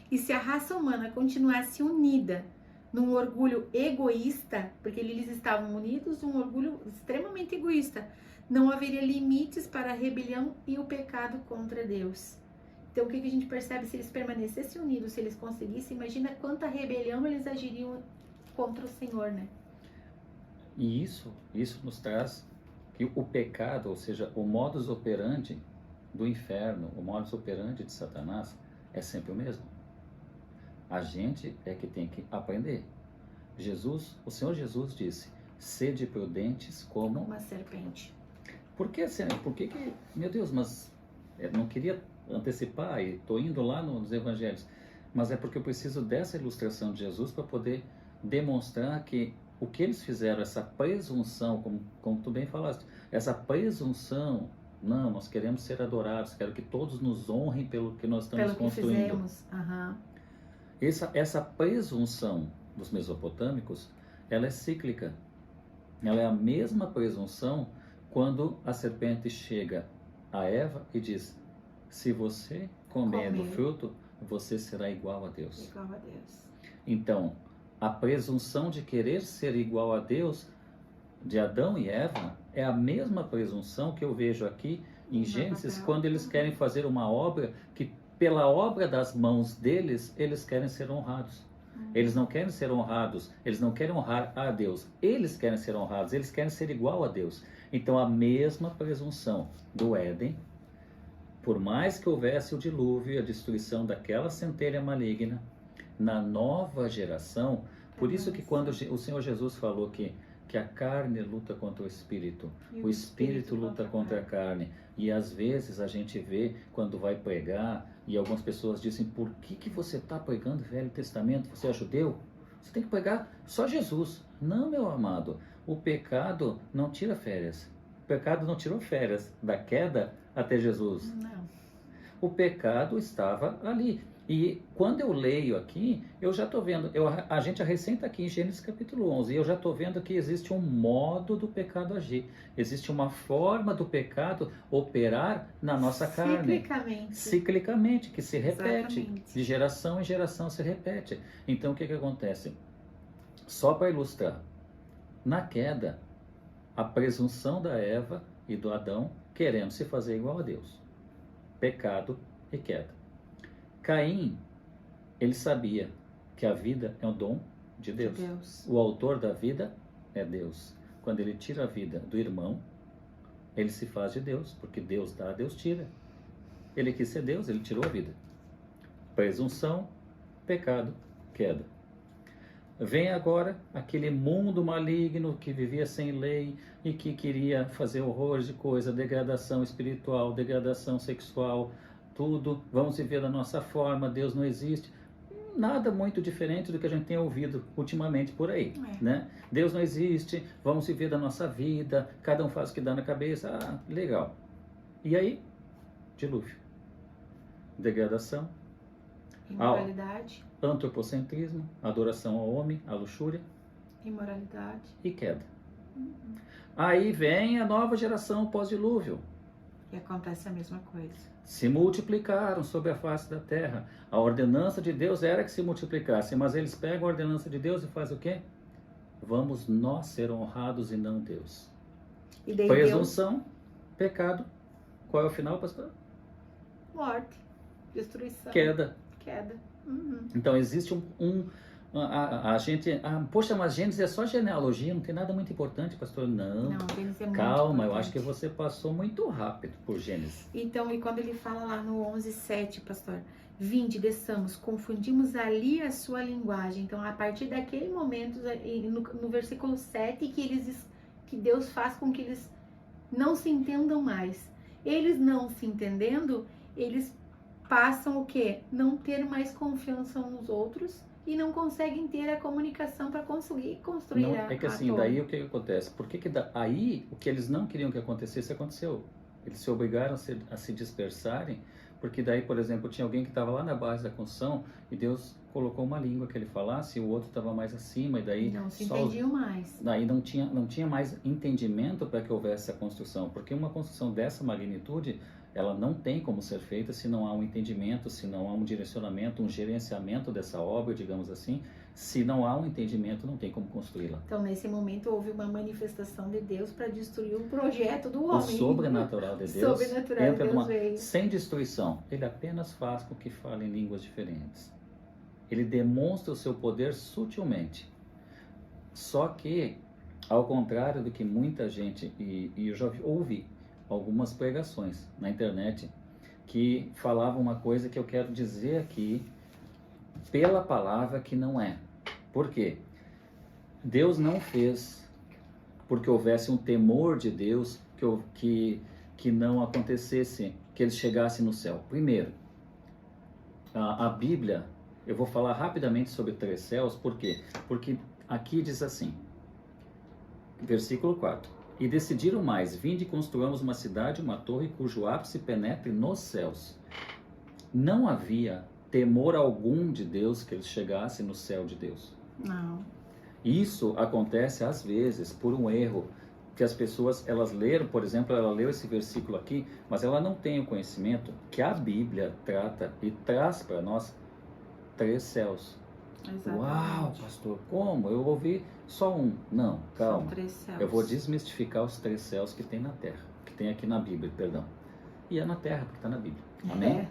E se a raça humana continuasse unida num orgulho egoísta, porque eles estavam unidos num orgulho extremamente egoísta, não haveria limites para a rebelião e o pecado contra Deus. Então, o que a gente percebe? Se eles permanecessem unidos, se eles conseguissem, imagina quanta rebelião eles agiriam contra o Senhor, né? E isso nos traz que o pecado, ou seja, o modus operandi do inferno, o modus operandi de Satanás é sempre o mesmo. A gente é que tem que aprender. O Senhor Jesus disse, sede prudentes como uma serpente. Por que, meu Deus, mas eu não queria antecipar e estou indo lá nos evangelhos, mas é porque eu preciso dessa ilustração de Jesus para poder demonstrar que o que eles fizeram, essa presunção, como tu bem falaste, essa presunção, não, nós queremos ser adorados, quero que todos nos honrem pelo que nós estamos construindo. Fizemos. Uhum. Essa presunção dos mesopotâmicos, ela é cíclica. Ela é a mesma presunção quando a serpente chega a Eva e diz, se você comer do fruto, você será igual a Deus. Igual a Deus. Então, a presunção de querer ser igual a Deus de Adão e Eva é a mesma presunção que eu vejo aqui em Gênesis, quando eles querem fazer uma obra que pela obra das mãos deles, eles querem ser honrados. Eles não querem ser honrados, eles não querem honrar a Deus, eles querem ser honrados, eles querem ser igual a Deus. Então a mesma presunção do Éden, por mais que houvesse o dilúvio e a destruição daquela centelha maligna, na nova geração, por isso que quando o Senhor Jesus falou que a carne luta contra o espírito, o espírito luta contra a carne, e às vezes a gente vê quando vai pregar, e algumas pessoas dizem, por que você está pregando o Velho Testamento? Você é judeu? Você tem que pregar só Jesus. Não, meu amado, o pecado não tira férias. O pecado não tirou férias da queda até Jesus. Não. O pecado estava ali. E quando eu leio aqui, eu já estou vendo, a gente recém está aqui em Gênesis capítulo 11, e eu já estou vendo que existe um modo do pecado agir. Existe uma forma do pecado operar na nossa carne. Ciclicamente, que se repete. Exatamente. De geração em geração se repete. Então o que acontece? Só para ilustrar, na queda, a presunção da Eva e do Adão querendo se fazer igual a Deus. Pecado e queda. Caim, ele sabia que a vida é um dom de Deus. O autor da vida é Deus. Quando ele tira a vida do irmão, ele se faz de Deus, porque Deus dá, Deus tira. Ele quis ser Deus, ele tirou a vida. Presunção, pecado, queda. Vem agora aquele mundo maligno que vivia sem lei e que queria fazer horrores de coisa, degradação espiritual, degradação sexual, tudo, vamos viver da nossa forma, Deus não existe. Nada muito diferente do que a gente tem ouvido ultimamente por aí, né? Deus não existe, vamos viver da nossa vida, cada um faz o que dá na cabeça, legal. E aí, dilúvio, degradação, imoralidade, antropocentrismo, adoração ao homem, à luxúria, imoralidade e queda. Aí vem a nova geração pós-dilúvio. E acontece a mesma coisa. Se multiplicaram sobre a face da terra. A ordenança de Deus era que se multiplicassem, mas eles pegam a ordenança de Deus e fazem o quê? Vamos nós ser honrados e não Deus. E daí presunção, pecado. Qual é o final, pastor? Morte, destruição. Queda. Uhum. Então existe a gente, poxa, mas Gênesis é só genealogia, não tem nada muito importante, pastor. Não, Gênesis é muito calma, importante. Eu acho que você passou muito rápido por Gênesis. Então, e quando ele fala lá no 11:7, pastor, vinde, desçamos, confundimos ali a sua linguagem. Então, a partir daquele momento, no versículo 7, que Deus faz com que eles não se entendam mais. Eles não se entendendo, eles passam o quê? Não ter mais confiança uns nos outros, e não conseguem ter a comunicação para conseguir construir É que assim, daí o que acontece? Aí o que eles não queriam que acontecesse, aconteceu. Eles se obrigaram a se dispersarem Porque daí, por exemplo, tinha alguém que estava lá na base da construção e Deus colocou uma língua que ele falasse e o outro estava mais acima e daí Não se só entendiam mais. daí não tinha mais entendimento para que houvesse a construção, porque uma construção dessa magnitude, ela não tem como ser feita se não há um entendimento, se não há um direcionamento, um gerenciamento dessa obra, digamos assim. Se não há um entendimento, não tem como construí-la. Então, nesse momento, houve uma manifestação de Deus para destruir o projeto do homem. O sobrenatural de Deus Sobrenatural entra Deus veio. sem destruição. Ele apenas faz com que falem línguas diferentes. Ele demonstra o seu poder sutilmente. Só que, ao contrário do que muita gente, e eu já ouvi algumas pregações na internet que falavam uma coisa que eu quero dizer aqui pela palavra que não é. Por quê? Deus não fez porque houvesse um temor de Deus que não acontecesse, que ele chegasse no céu. Primeiro, a Bíblia, eu vou falar rapidamente sobre 3 céus, por quê? Porque aqui diz assim, versículo 4. E decidiram mais, vinde e construamos uma cidade, uma torre, cujo ápice penetre nos céus. Não havia temor algum de Deus que eles chegassem no céu de Deus. Não. Isso acontece às vezes por um erro que as pessoas, elas leram, por exemplo, ela leu esse versículo aqui, mas ela não tem o conhecimento que a Bíblia trata e traz para nós 3 céus. Exatamente. Uau, pastor, como? Eu ouvi só um. Não, calma. São 3 céus. Eu vou desmistificar os 3 céus que tem na terra, que tem aqui na Bíblia, perdão. E é na terra, porque está na Bíblia. Amém? É.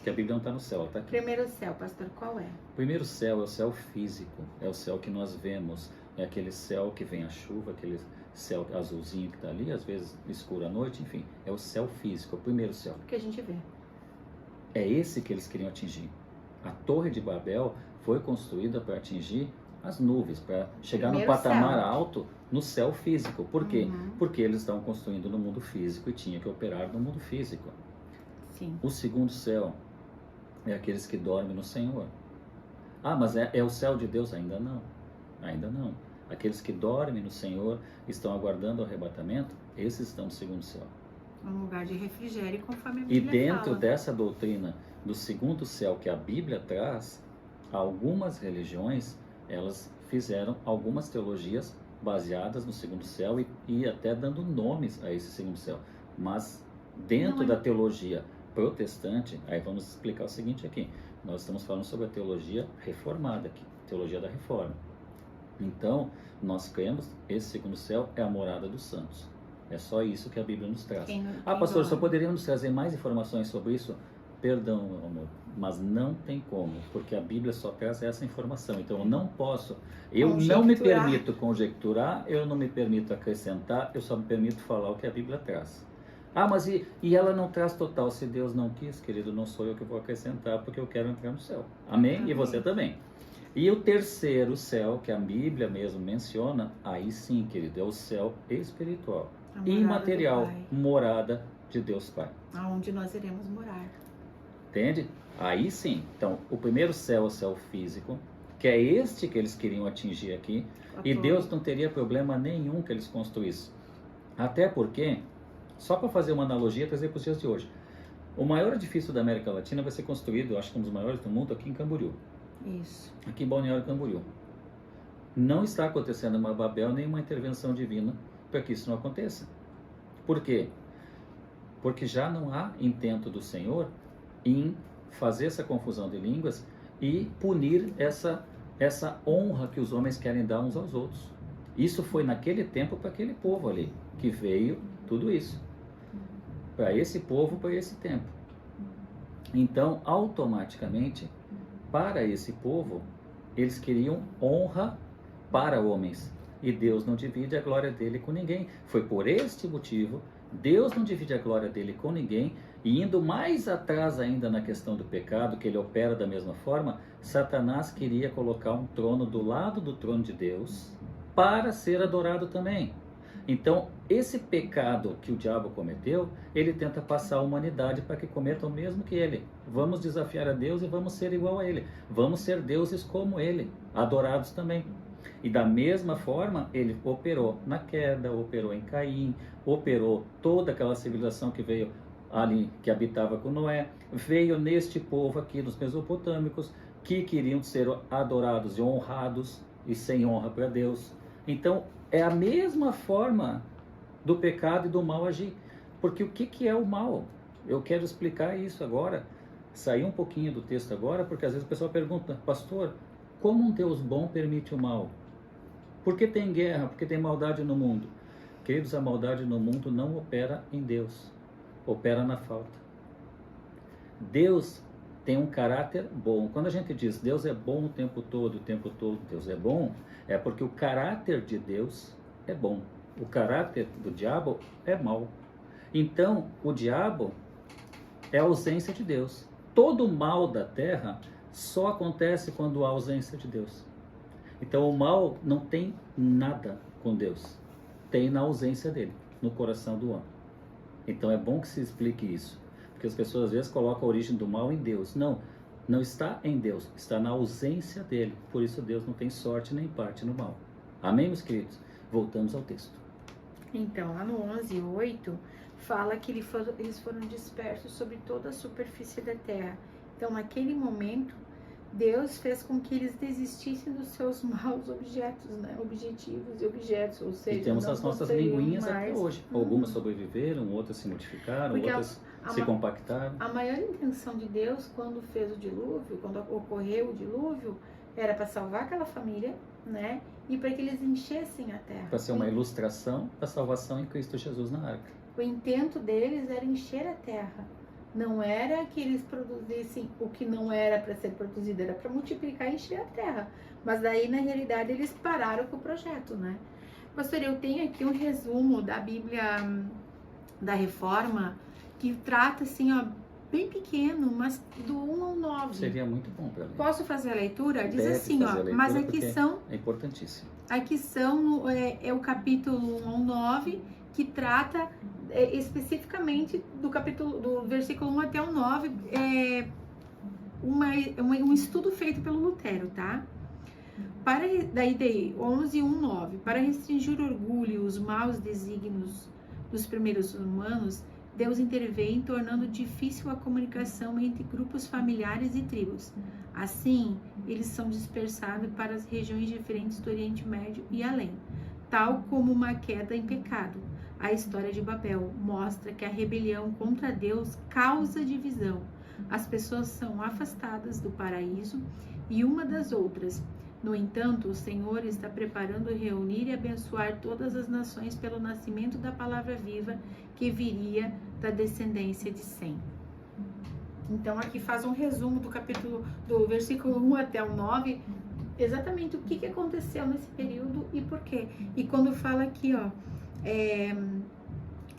Que a Bíblia não está no céu, ela está aqui. Primeiro céu, pastor, qual é? O primeiro céu é o céu físico, é o céu que nós vemos, é aquele céu que vem a chuva, aquele céu azulzinho que está ali, às vezes escuro à noite, enfim, é o céu físico, é o primeiro céu. Que a gente vê. É esse que eles queriam atingir. A Torre de Babel foi construída para atingir as nuvens, para chegar no Primeiro patamar céu. alto no céu físico. Por quê? Uhum. Porque eles estavam construindo no mundo físico e tinha que operar no mundo físico. Sim. O segundo céu é aqueles que dormem no Senhor. Ah, mas é o céu de Deus? Ainda não. Ainda não. Aqueles que dormem no Senhor, estão aguardando o arrebatamento, esses estão no segundo céu. Um lugar de refrigério, conforme a E Bíblia dentro fala. dessa doutrina do segundo céu que a Bíblia traz, algumas religiões, elas fizeram algumas teologias baseadas no segundo céu e até dando nomes a esse segundo céu. Mas dentro Não é- da teologia protestante, aí vamos explicar o seguinte aqui. Nós estamos falando sobre a teologia reformada aqui, teologia da reforma. Então, nós cremos, esse segundo céu é a morada dos santos. É só isso que a Bíblia nos traz. Quem Pastor, só dorme. poderíamos nos trazer mais informações sobre isso? Perdão, meu amor, mas não tem como, porque a Bíblia só traz essa informação. Então, eu não posso, eu não me Conjecturar. permito conjecturar, eu não me permito acrescentar, eu só me permito falar o que a Bíblia traz. Ah, mas e ela não traz total? Se Deus não quis, querido, não sou eu que vou acrescentar, porque eu quero entrar no céu. Amém? Amém. E você também. E o terceiro céu, que a Bíblia mesmo menciona, aí sim, querido, é o céu espiritual, A morada imaterial, do Pai, morada de Deus Pai. aonde nós iremos morar. Entende? Aí sim. Então, o primeiro céu é o céu físico, que é este que eles queriam atingir aqui, A e torre. Deus não teria problema nenhum que eles construíssem. Até porque, só para fazer uma analogia, trazer para os dias de hoje, o maior edifício da América Latina vai ser construído, acho que um dos maiores do mundo, aqui em Camboriú. Isso. Aqui em Balneário Camboriú. Não está acontecendo uma Babel nem uma intervenção divina para que isso não aconteça. Por quê? Porque já não há intento do Senhor em fazer essa confusão de línguas e punir essa honra que os homens querem dar uns aos outros. Isso foi naquele tempo para aquele povo ali, que veio tudo isso. Para esse povo, para esse tempo. Então, automaticamente, para esse povo, eles queriam honra para homens. E Deus não divide a glória dele com ninguém. Foi por este motivo, Deus não divide a glória dele com ninguém. E indo mais atrás ainda na questão do pecado, que ele opera da mesma forma, Satanás queria colocar um trono do lado do trono de Deus para ser adorado também. Então, esse pecado que o diabo cometeu, ele tenta passar a humanidade para que cometam o mesmo que ele. Vamos desafiar a Deus e vamos ser igual a ele. Vamos ser deuses como ele, adorados também. E da mesma forma, ele operou na queda, operou em Caim, operou toda aquela civilização que veio ali que habitava com Noé, veio neste povo aqui dos mesopotâmicos, que queriam ser adorados e honrados e sem honra para Deus. Então, é a mesma forma do pecado e do mal agir. Porque o que é o mal? Eu quero explicar isso agora, sair um pouquinho do texto agora, porque às vezes o pessoal pergunta, pastor, como um Deus bom permite o mal? Por que tem guerra? Por que tem maldade no mundo? Queridos, a maldade no mundo não opera em Deus, opera na falta. Deus tem um caráter bom. Quando a gente diz Deus é bom o tempo todo, Deus é bom, é porque o caráter de Deus é bom. O caráter do diabo é mau. Então, o diabo é a ausência de Deus. Todo o mal da terra só acontece quando há ausência de Deus. Então, o mal não tem nada com Deus. Tem na ausência dele, no coração do homem. Então, é bom que se explique isso. Porque as pessoas às vezes colocam a origem do mal em Deus. Não, não está em Deus, está na ausência dele. Por isso Deus não tem sorte nem parte no mal. Amém, meus queridos? Voltamos ao texto. Então, lá no 11:8, fala que eles foram dispersos sobre toda a superfície da terra. Então, naquele momento, Deus fez com que eles desistissem dos seus maus objetos, né? Objetivos e objetos, ou seja, E temos não as nossas possuíam linguinhas mais. até hoje. Algumas sobreviveram, outras se modificaram, Porque outras se compactaram. A maior intenção de Deus, quando fez o dilúvio, quando ocorreu o dilúvio, era para salvar aquela família, né? E para que eles enchessem a terra. Para ser uma ilustração da salvação em Cristo Jesus na arca. O intento deles era encher a terra. Não era que eles produzissem o que não era para ser produzido, era para multiplicar e encher a terra. Mas daí, na realidade, eles pararam com o projeto, né? Pastor, eu tenho aqui um resumo da Bíblia da Reforma, que trata assim, ó, bem pequeno, mas do 1 ao 9. Seria muito bom para ler. Posso fazer a leitura? Diz Deve assim, ó, fazer a mas leitura, aqui são... É importantíssimo. Aqui são, é o capítulo 1 ao 9, que trata especificamente do versículo 1 até o 9, um estudo feito pelo Lutero, tá? Daí 11, 1, 9. Para restringir o orgulho e os maus desígnios dos primeiros humanos, Deus intervém, tornando difícil a comunicação entre grupos familiares e tribos. Assim, eles são dispersados para as regiões diferentes do Oriente Médio e além, tal como uma queda em pecado. A história de Babel mostra que a rebelião contra Deus causa divisão. As pessoas são afastadas do paraíso e uma das outras. No entanto, o Senhor está preparando reunir e abençoar todas as nações pelo nascimento da palavra viva que viria da descendência de Sem. Então, aqui faz um resumo do versículo 1 até o 9, exatamente o que aconteceu nesse período e por quê. E quando fala aqui, ó,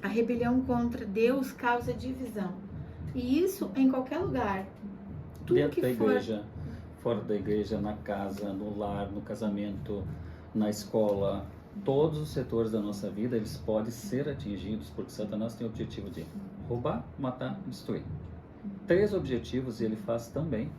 a rebelião contra Deus causa divisão. E isso em qualquer lugar. Tudo Dentro que da for... igreja, fora da igreja, na casa, no lar, no casamento, na escola, todos os setores da nossa vida, eles podem ser atingidos, porque Satanás tem o objetivo de roubar, matar, destruir. 3 objetivos e ele faz tão bem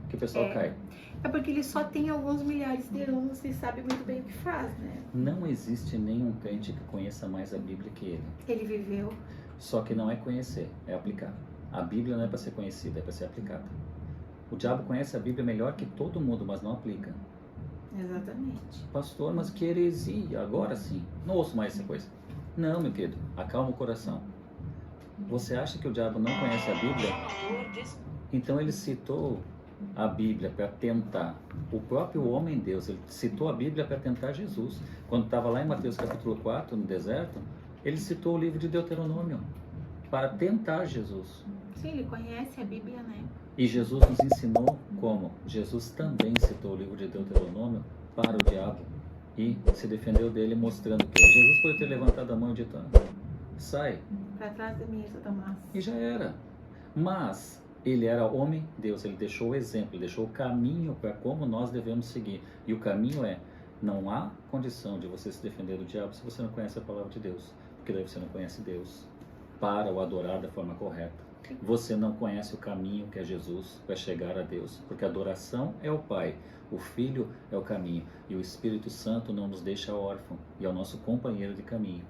que o pessoal cai. É porque ele só tem alguns milhares de anos e sabe muito bem o que faz, né? Não existe nenhum crente que conheça mais a Bíblia que ele. Ele viveu. Só que não é conhecer, é aplicar. A Bíblia não é para ser conhecida, é para ser aplicada. O diabo conhece a Bíblia melhor que todo mundo, mas não aplica. Exatamente. Pastor, mas que heresia, agora sim. Não ouço mais essa coisa. Não, meu querido, acalma o coração. Você acha que o diabo não conhece a Bíblia? Então ele citou a Bíblia para tentar o próprio homem Deus. Ele citou a Bíblia para tentar Jesus. Quando estava lá em Mateus capítulo 4, no deserto, ele citou o livro de Deuteronômio para tentar Jesus. Sim, ele conhece a Bíblia, né? E Jesus nos ensinou como? Jesus também citou o livro de Deuteronômio para o diabo e se defendeu dele, mostrando que Jesus pode ter levantado a mão e dito: sai. Para trás da minha, Satanás. E já era. Mas ele era homem, Deus, ele deixou o exemplo, ele deixou o caminho para como nós devemos seguir. E o caminho é: não há condição de você se defender do diabo se você não conhece a palavra de Deus, porque daí você não conhece Deus para o adorar da forma correta. Você não conhece o caminho que é Jesus para chegar a Deus, porque a adoração é o Pai, o Filho é o caminho e o Espírito Santo não nos deixa órfão e é o nosso companheiro de caminho.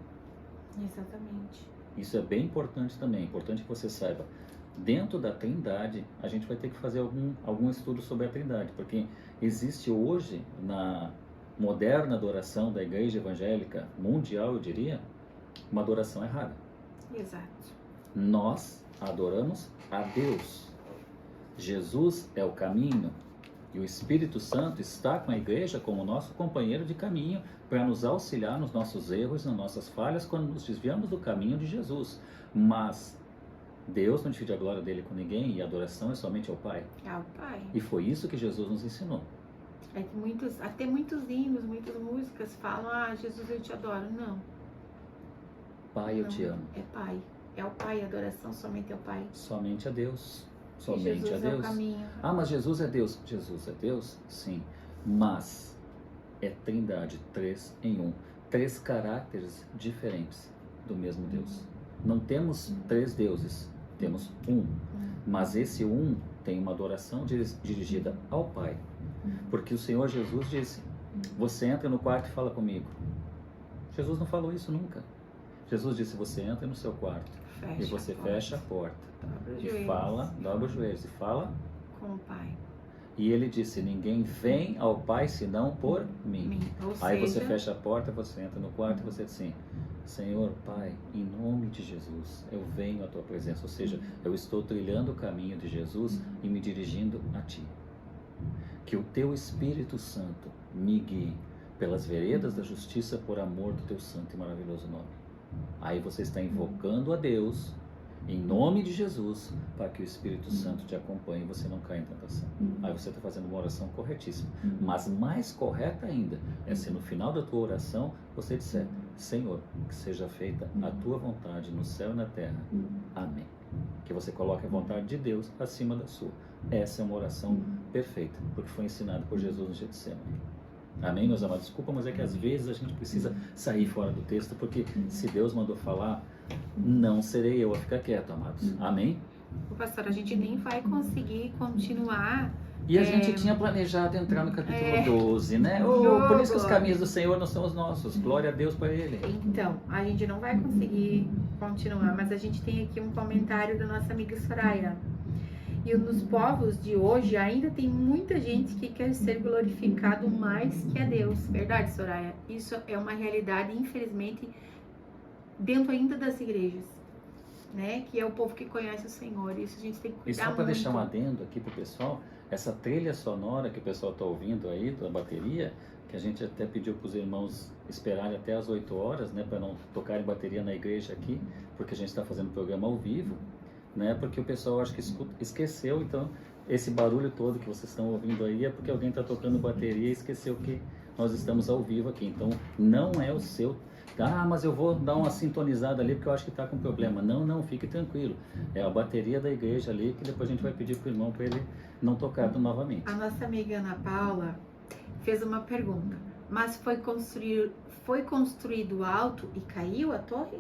Exatamente. Isso é bem importante também, é importante que você saiba. Dentro da Trindade, a gente vai ter que fazer algum estudo sobre a Trindade, porque existe hoje, na moderna adoração da Igreja Evangélica Mundial, eu diria, uma adoração errada. Exato. Nós adoramos a Deus. Jesus é o caminho e o Espírito Santo está com a igreja como nosso companheiro de caminho para nos auxiliar nos nossos erros, nas nossas falhas, quando nos desviamos do caminho de Jesus. Mas Deus não divide a glória dele com ninguém e a adoração é somente ao Pai. Ao Pai. E foi isso que Jesus nos ensinou. É que até muitos hinos, muitas músicas falam, Jesus, eu te adoro. Não. Pai, eu te amo. É Pai. É o Pai, a adoração somente ao Pai. Somente a Deus. Somente Jesus a Deus. É o caminho. Ah, mas Jesus é Deus. Jesus é Deus? Sim. Mas é Trindade, 3 em 1. 3 caráteres diferentes do mesmo Deus. Não temos 3 deuses, temos um. Mas esse um tem uma adoração dirigida ao Pai. Porque o Senhor Jesus disse, você entra no quarto e fala comigo. Jesus não falou isso nunca. Jesus disse, você entra no seu quarto e você fecha a porta. E fala, dobra os joelhos e fala com o Pai. E ele disse, ninguém vem ao Pai senão por mim. Aí você fecha a porta, você entra no quarto e você diz assim, Senhor Pai, em nome de Jesus, eu venho à tua presença. Ou seja, eu estou trilhando o caminho de Jesus e me dirigindo a ti. Que o teu Espírito Santo me guie pelas veredas da justiça por amor do teu santo e maravilhoso nome. Aí você está invocando a Deus em nome de Jesus, para que o Espírito Santo te acompanhe e você não caia em tentação. Aí você está fazendo uma oração corretíssima. Mas mais correta ainda é se no final da tua oração você disser, Senhor, que seja feita a tua vontade no céu e na terra. Amém. Que você coloque a vontade de Deus acima da sua. Essa é uma oração perfeita, porque foi ensinada por Jesus no Getsemane. Amém, meus amados? Desculpa, mas é que às vezes a gente precisa sair fora do texto, porque se Deus mandou falar, não serei eu a ficar quieto, amados. Amém? O pastor, a gente nem vai conseguir continuar. E a gente tinha planejado entrar no capítulo 12, né? Por isso que os caminhos do Senhor não são os nossos. Glória a Deus para Ele. Então, a gente não vai conseguir continuar, mas a gente tem aqui um comentário da nossa amiga Soraya. E nos povos de hoje ainda tem muita gente que quer ser glorificado mais que a Deus. Verdade, Soraya? Isso é uma realidade, infelizmente, dentro ainda das igrejas, né? Que é o povo que conhece o Senhor. Isso a gente tem que cuidar muito. E só para deixar um adendo aqui pro pessoal, essa trilha sonora que o pessoal está ouvindo aí, da bateria, que a gente até pediu para os irmãos esperarem até as 8 horas, né? Para não tocarem bateria na igreja aqui, porque a gente está fazendo programa ao vivo. Né? Porque o pessoal acho que esqueceu, então esse barulho todo que vocês estão ouvindo aí é porque alguém está tocando bateria e esqueceu que nós estamos ao vivo aqui. Então não é o seu, mas eu vou dar uma sintonizada ali porque eu acho que está com problema. Não, fique tranquilo. É a bateria da igreja ali que depois a gente vai pedir para o irmão para ele não tocar novamente. A nossa amiga Ana Paula fez uma pergunta, mas foi construído alto e caiu a torre?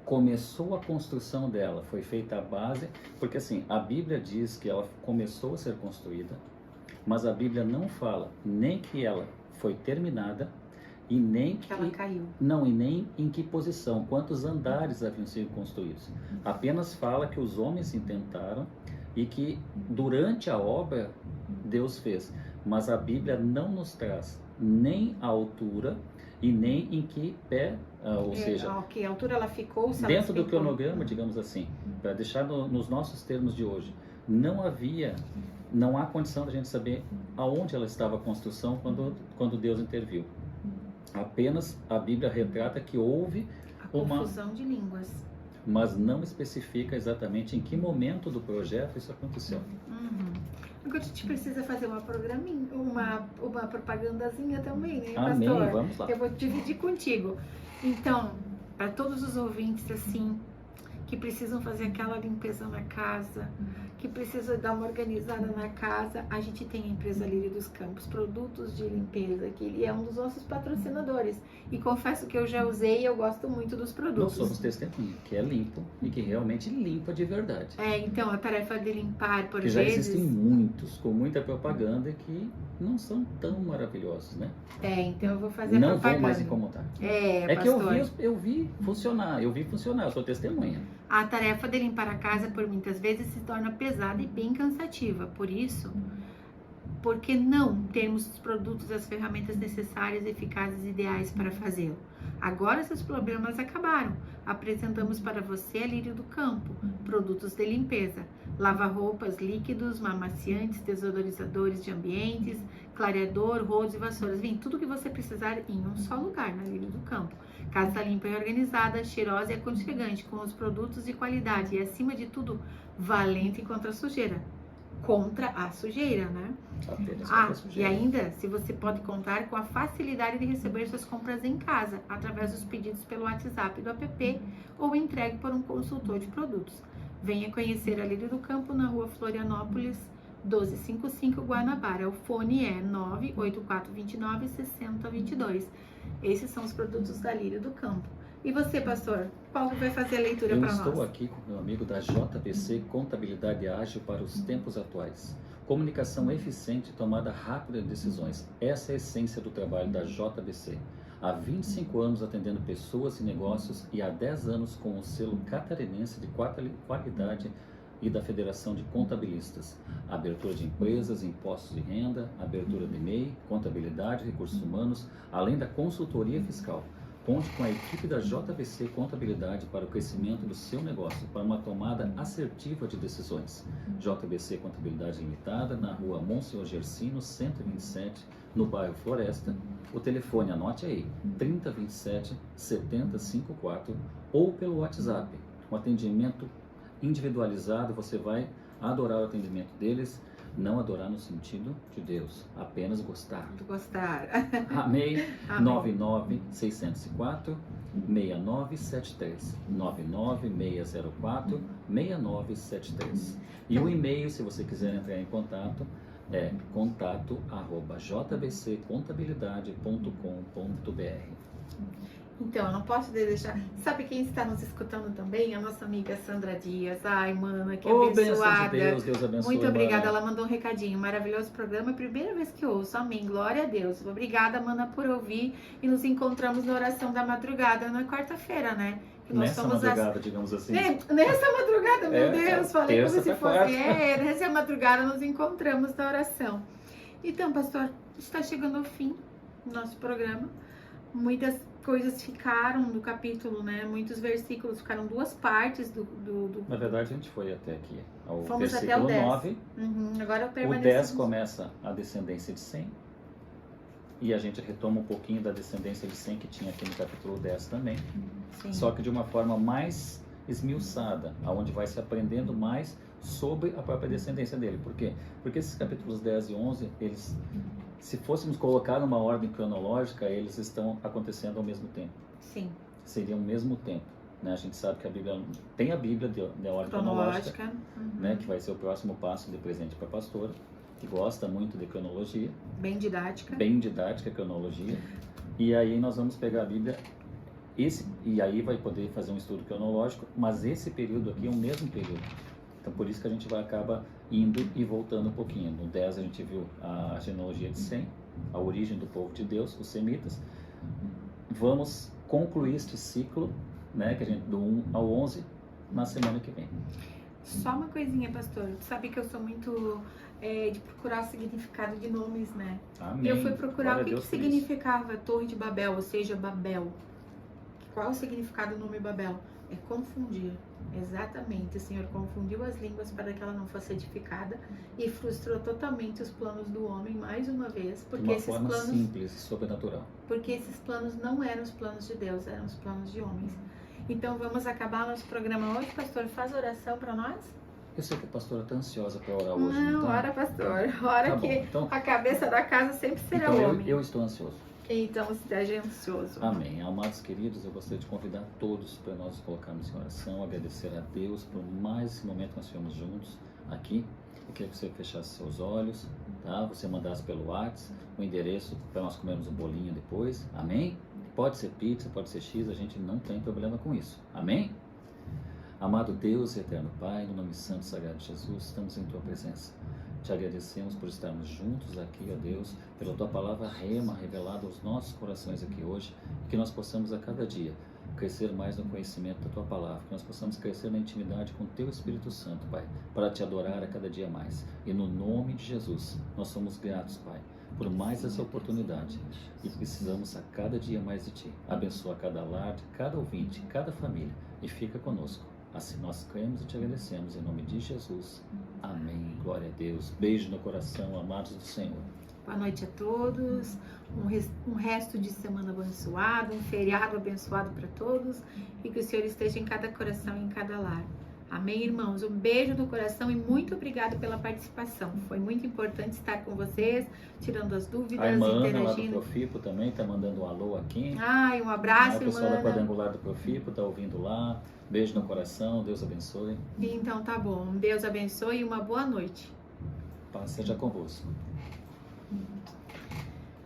Começou a construção dela, foi feita a base, porque assim, a Bíblia diz que ela começou a ser construída, mas a Bíblia não fala nem que ela foi terminada e nem que ela caiu. Não, e nem em que posição, quantos andares haviam sido construídos. Apenas fala que os homens intentaram e que durante a obra Deus fez, mas a Bíblia não nos traz nem a altura e nem em que pé, ou seja, que altura ela ficou, dentro do cronograma, digamos assim, para deixar nos nossos termos de hoje, não há condição da gente saber aonde ela estava a construção quando Deus interviu. Apenas a Bíblia retrata que houve uma confusão de línguas, mas não especifica exatamente em que momento do projeto isso aconteceu. Agora a gente precisa fazer uma propagandazinha também, né, Amém, pastor? vamos lá. Eu vou dividir contigo. Então, para todos os ouvintes, assim, que precisam fazer aquela limpeza na casa, que precisam dar uma organizada na casa, a gente tem a empresa Lírio dos Campos, produtos de limpeza, que ele é um dos nossos patrocinadores. E confesso que eu já usei e eu gosto muito dos Nós produtos. somos testemunha, que é limpo e que realmente limpa de verdade. Então a tarefa de limpar, por Porque já vezes... existem muitos, com muita propaganda, que não são tão maravilhosos, né? então eu vou fazer a Não propaganda. vão mais incomodar. É que pastor. eu vi funcionar, eu sou testemunha. A tarefa de limpar a casa, por muitas vezes, se torna pesada e bem cansativa. Por que não termos os produtos, as ferramentas necessárias, eficazes e ideais para fazê-lo? Agora esses problemas acabaram. Apresentamos para você a Lírio do Campo, produtos de limpeza, lava-roupas, líquidos, amaciantes, desodorizadores de ambientes, clareador, rodos e vassouras. Vem tudo que você precisar em um só lugar, na Lírio do Campo. Casa limpa e organizada, cheirosa e aconchegante, com os produtos de qualidade e, acima de tudo, valente contra a sujeira. Contra a sujeira, né? Apenas contra a sujeira. E ainda, se você pode contar com a facilidade de receber suas compras em casa, através dos pedidos pelo WhatsApp do app ou entregue por um consultor de produtos. Venha conhecer a Lírio do Campo na rua Florianópolis, 1255 Guanabara. O fone é 98429-6022. Esses são os produtos da Lírio do Campo. E você, pastor, qual vai fazer a leitura para nós? Eu estou aqui com meu amigo da JBC Contabilidade Ágil para os tempos atuais. Comunicação eficiente e tomada rápida de decisões. Essa é a essência do trabalho da JBC. Há 25 anos atendendo pessoas e negócios e há 10 anos com o selo catarinense de qualidade e da Federação de Contabilistas. Abertura de empresas, impostos de renda, abertura de MEI, contabilidade, recursos humanos, além da consultoria fiscal. Conte com a equipe da JBC Contabilidade para o crescimento do seu negócio, para uma tomada assertiva de decisões. JBC Contabilidade Limitada, na rua Monsenhor Gersino, 127, no bairro Floresta. O telefone, anote aí, 3027-7054 ou pelo WhatsApp. Um atendimento individualizado, você vai adorar o atendimento deles. Não adorar no sentido de Deus, apenas gostar. Gostar. Amém. 99604-6973. 99604-6973. E o e-mail, se você quiser entrar em contato, é contato@jbccontabilidade.com.br. Então, eu não posso deixar... Sabe quem está nos escutando também? A nossa amiga Sandra Dias. Ai, mana, que abençoada. Bênção de Deus abençoe. Muito obrigada, mana. ela mandou um recadinho. Maravilhoso programa, primeira vez que ouço. Amém, glória a Deus. Obrigada, mana, por ouvir. E nos encontramos na oração da madrugada, na quarta-feira, né? Que nós Nessa somos madrugada, digamos assim. Nessa madrugada, meu Deus, falei como se terça fosse. pra quarta. Nessa madrugada nos encontramos na oração. Então, pastor, está chegando ao fim do nosso programa. Muitas coisas ficaram no capítulo, né? Muitos versículos ficaram, duas partes do... Na verdade, a gente foi até aqui, ao Fomos versículo até o 10. 9. Agora O 10 permanecemos... começa a descendência de Sem. E a gente retoma um pouquinho da descendência de Sem que tinha aqui no capítulo 10 também. Sim. Só que de uma forma mais esmiuçada, onde vai se aprendendo mais sobre a própria descendência dele. Por quê? Porque esses capítulos 10 e 11, eles, se fôssemos colocar numa ordem cronológica, eles estão acontecendo ao mesmo tempo. Sim. Seria ao mesmo tempo. Né? A gente sabe que a Bíblia tem a Bíblia de ordem cronológica, né? Que vai ser o próximo passo de presente para a pastora, que gosta muito de cronologia. Bem didática. Bem didática a cronologia. E aí nós vamos pegar a Bíblia, e aí vai poder fazer um estudo cronológico, mas esse período aqui é o mesmo período. Então por isso que a gente vai acabar indo e voltando um pouquinho. No 10 a gente viu a genealogia de Sem, a origem do povo de Deus, os semitas. Vamos concluir este ciclo, né, que a gente do 1 ao 11 na semana que vem. Só uma coisinha, pastor. Tu sabe que eu sou muito de procurar o significado de nomes, né? Amém. Eu fui procurar Glória o a que Deus por significava Torre de Babel, ou seja, Babel. Qual é o significado do nome Babel? É confundir. Exatamente. O Senhor confundiu as línguas para que ela não fosse edificada e frustrou totalmente os planos do homem, mais uma vez, De porque uma esses forma planos... simples e sobrenatural. Porque esses planos não eram os planos de Deus, eram os planos de homens. Então vamos acabar nosso programa hoje. Pastor, faz oração para nós? Eu sei que a pastora está ansiosa para orar hoje. Não, então... ora, pastor. Ora Tá que bom, então... a cabeça da casa sempre será Então o homem. eu estou ansioso. Então esteja ansioso. Amém. Amados queridos, eu gostaria de convidar todos para nós nos colocarmos em oração, agradecer a Deus por mais esse momento que nós tivemos juntos aqui. Eu queria que você fechasse seus olhos, tá? Você mandasse pelo WhatsApp o endereço para nós comermos um bolinho depois. Amém? Pode ser pizza, pode ser X, a gente não tem problema com isso. Amém? Amado Deus e eterno Pai, no nome santo e sagrado de Jesus, estamos em Tua presença. Te agradecemos por estarmos juntos aqui, ó Deus, pela Tua palavra rema revelada aos nossos corações aqui hoje, e que nós possamos a cada dia crescer mais no conhecimento da Tua palavra, que nós possamos crescer na intimidade com o Teu Espírito Santo, Pai, para Te adorar a cada dia mais. E no nome de Jesus, nós somos gratos, Pai, por mais essa oportunidade, e precisamos a cada dia mais de Ti. Abençoa cada lar, cada ouvinte, cada família, e fica conosco. Assim nós cremos e Te agradecemos, em nome de Jesus. Amém. Glória a Deus. Beijo no coração, amados do Senhor. Boa noite a todos, um resto de semana abençoado, um feriado abençoado para todos, e que o Senhor esteja em cada coração e em cada lar. Amém, irmãos? Um beijo no coração e muito obrigado pela participação. Foi muito importante estar com vocês, tirando as dúvidas, A irmã Ana lá do interagindo. Profipo também está mandando um alô aqui. Ai, um abraço, O pessoal da irmã. quadrangular do Profipo está ouvindo lá. Beijo no coração, Deus abençoe. Então tá bom, Deus abençoe e uma boa noite. Paz seja convosco.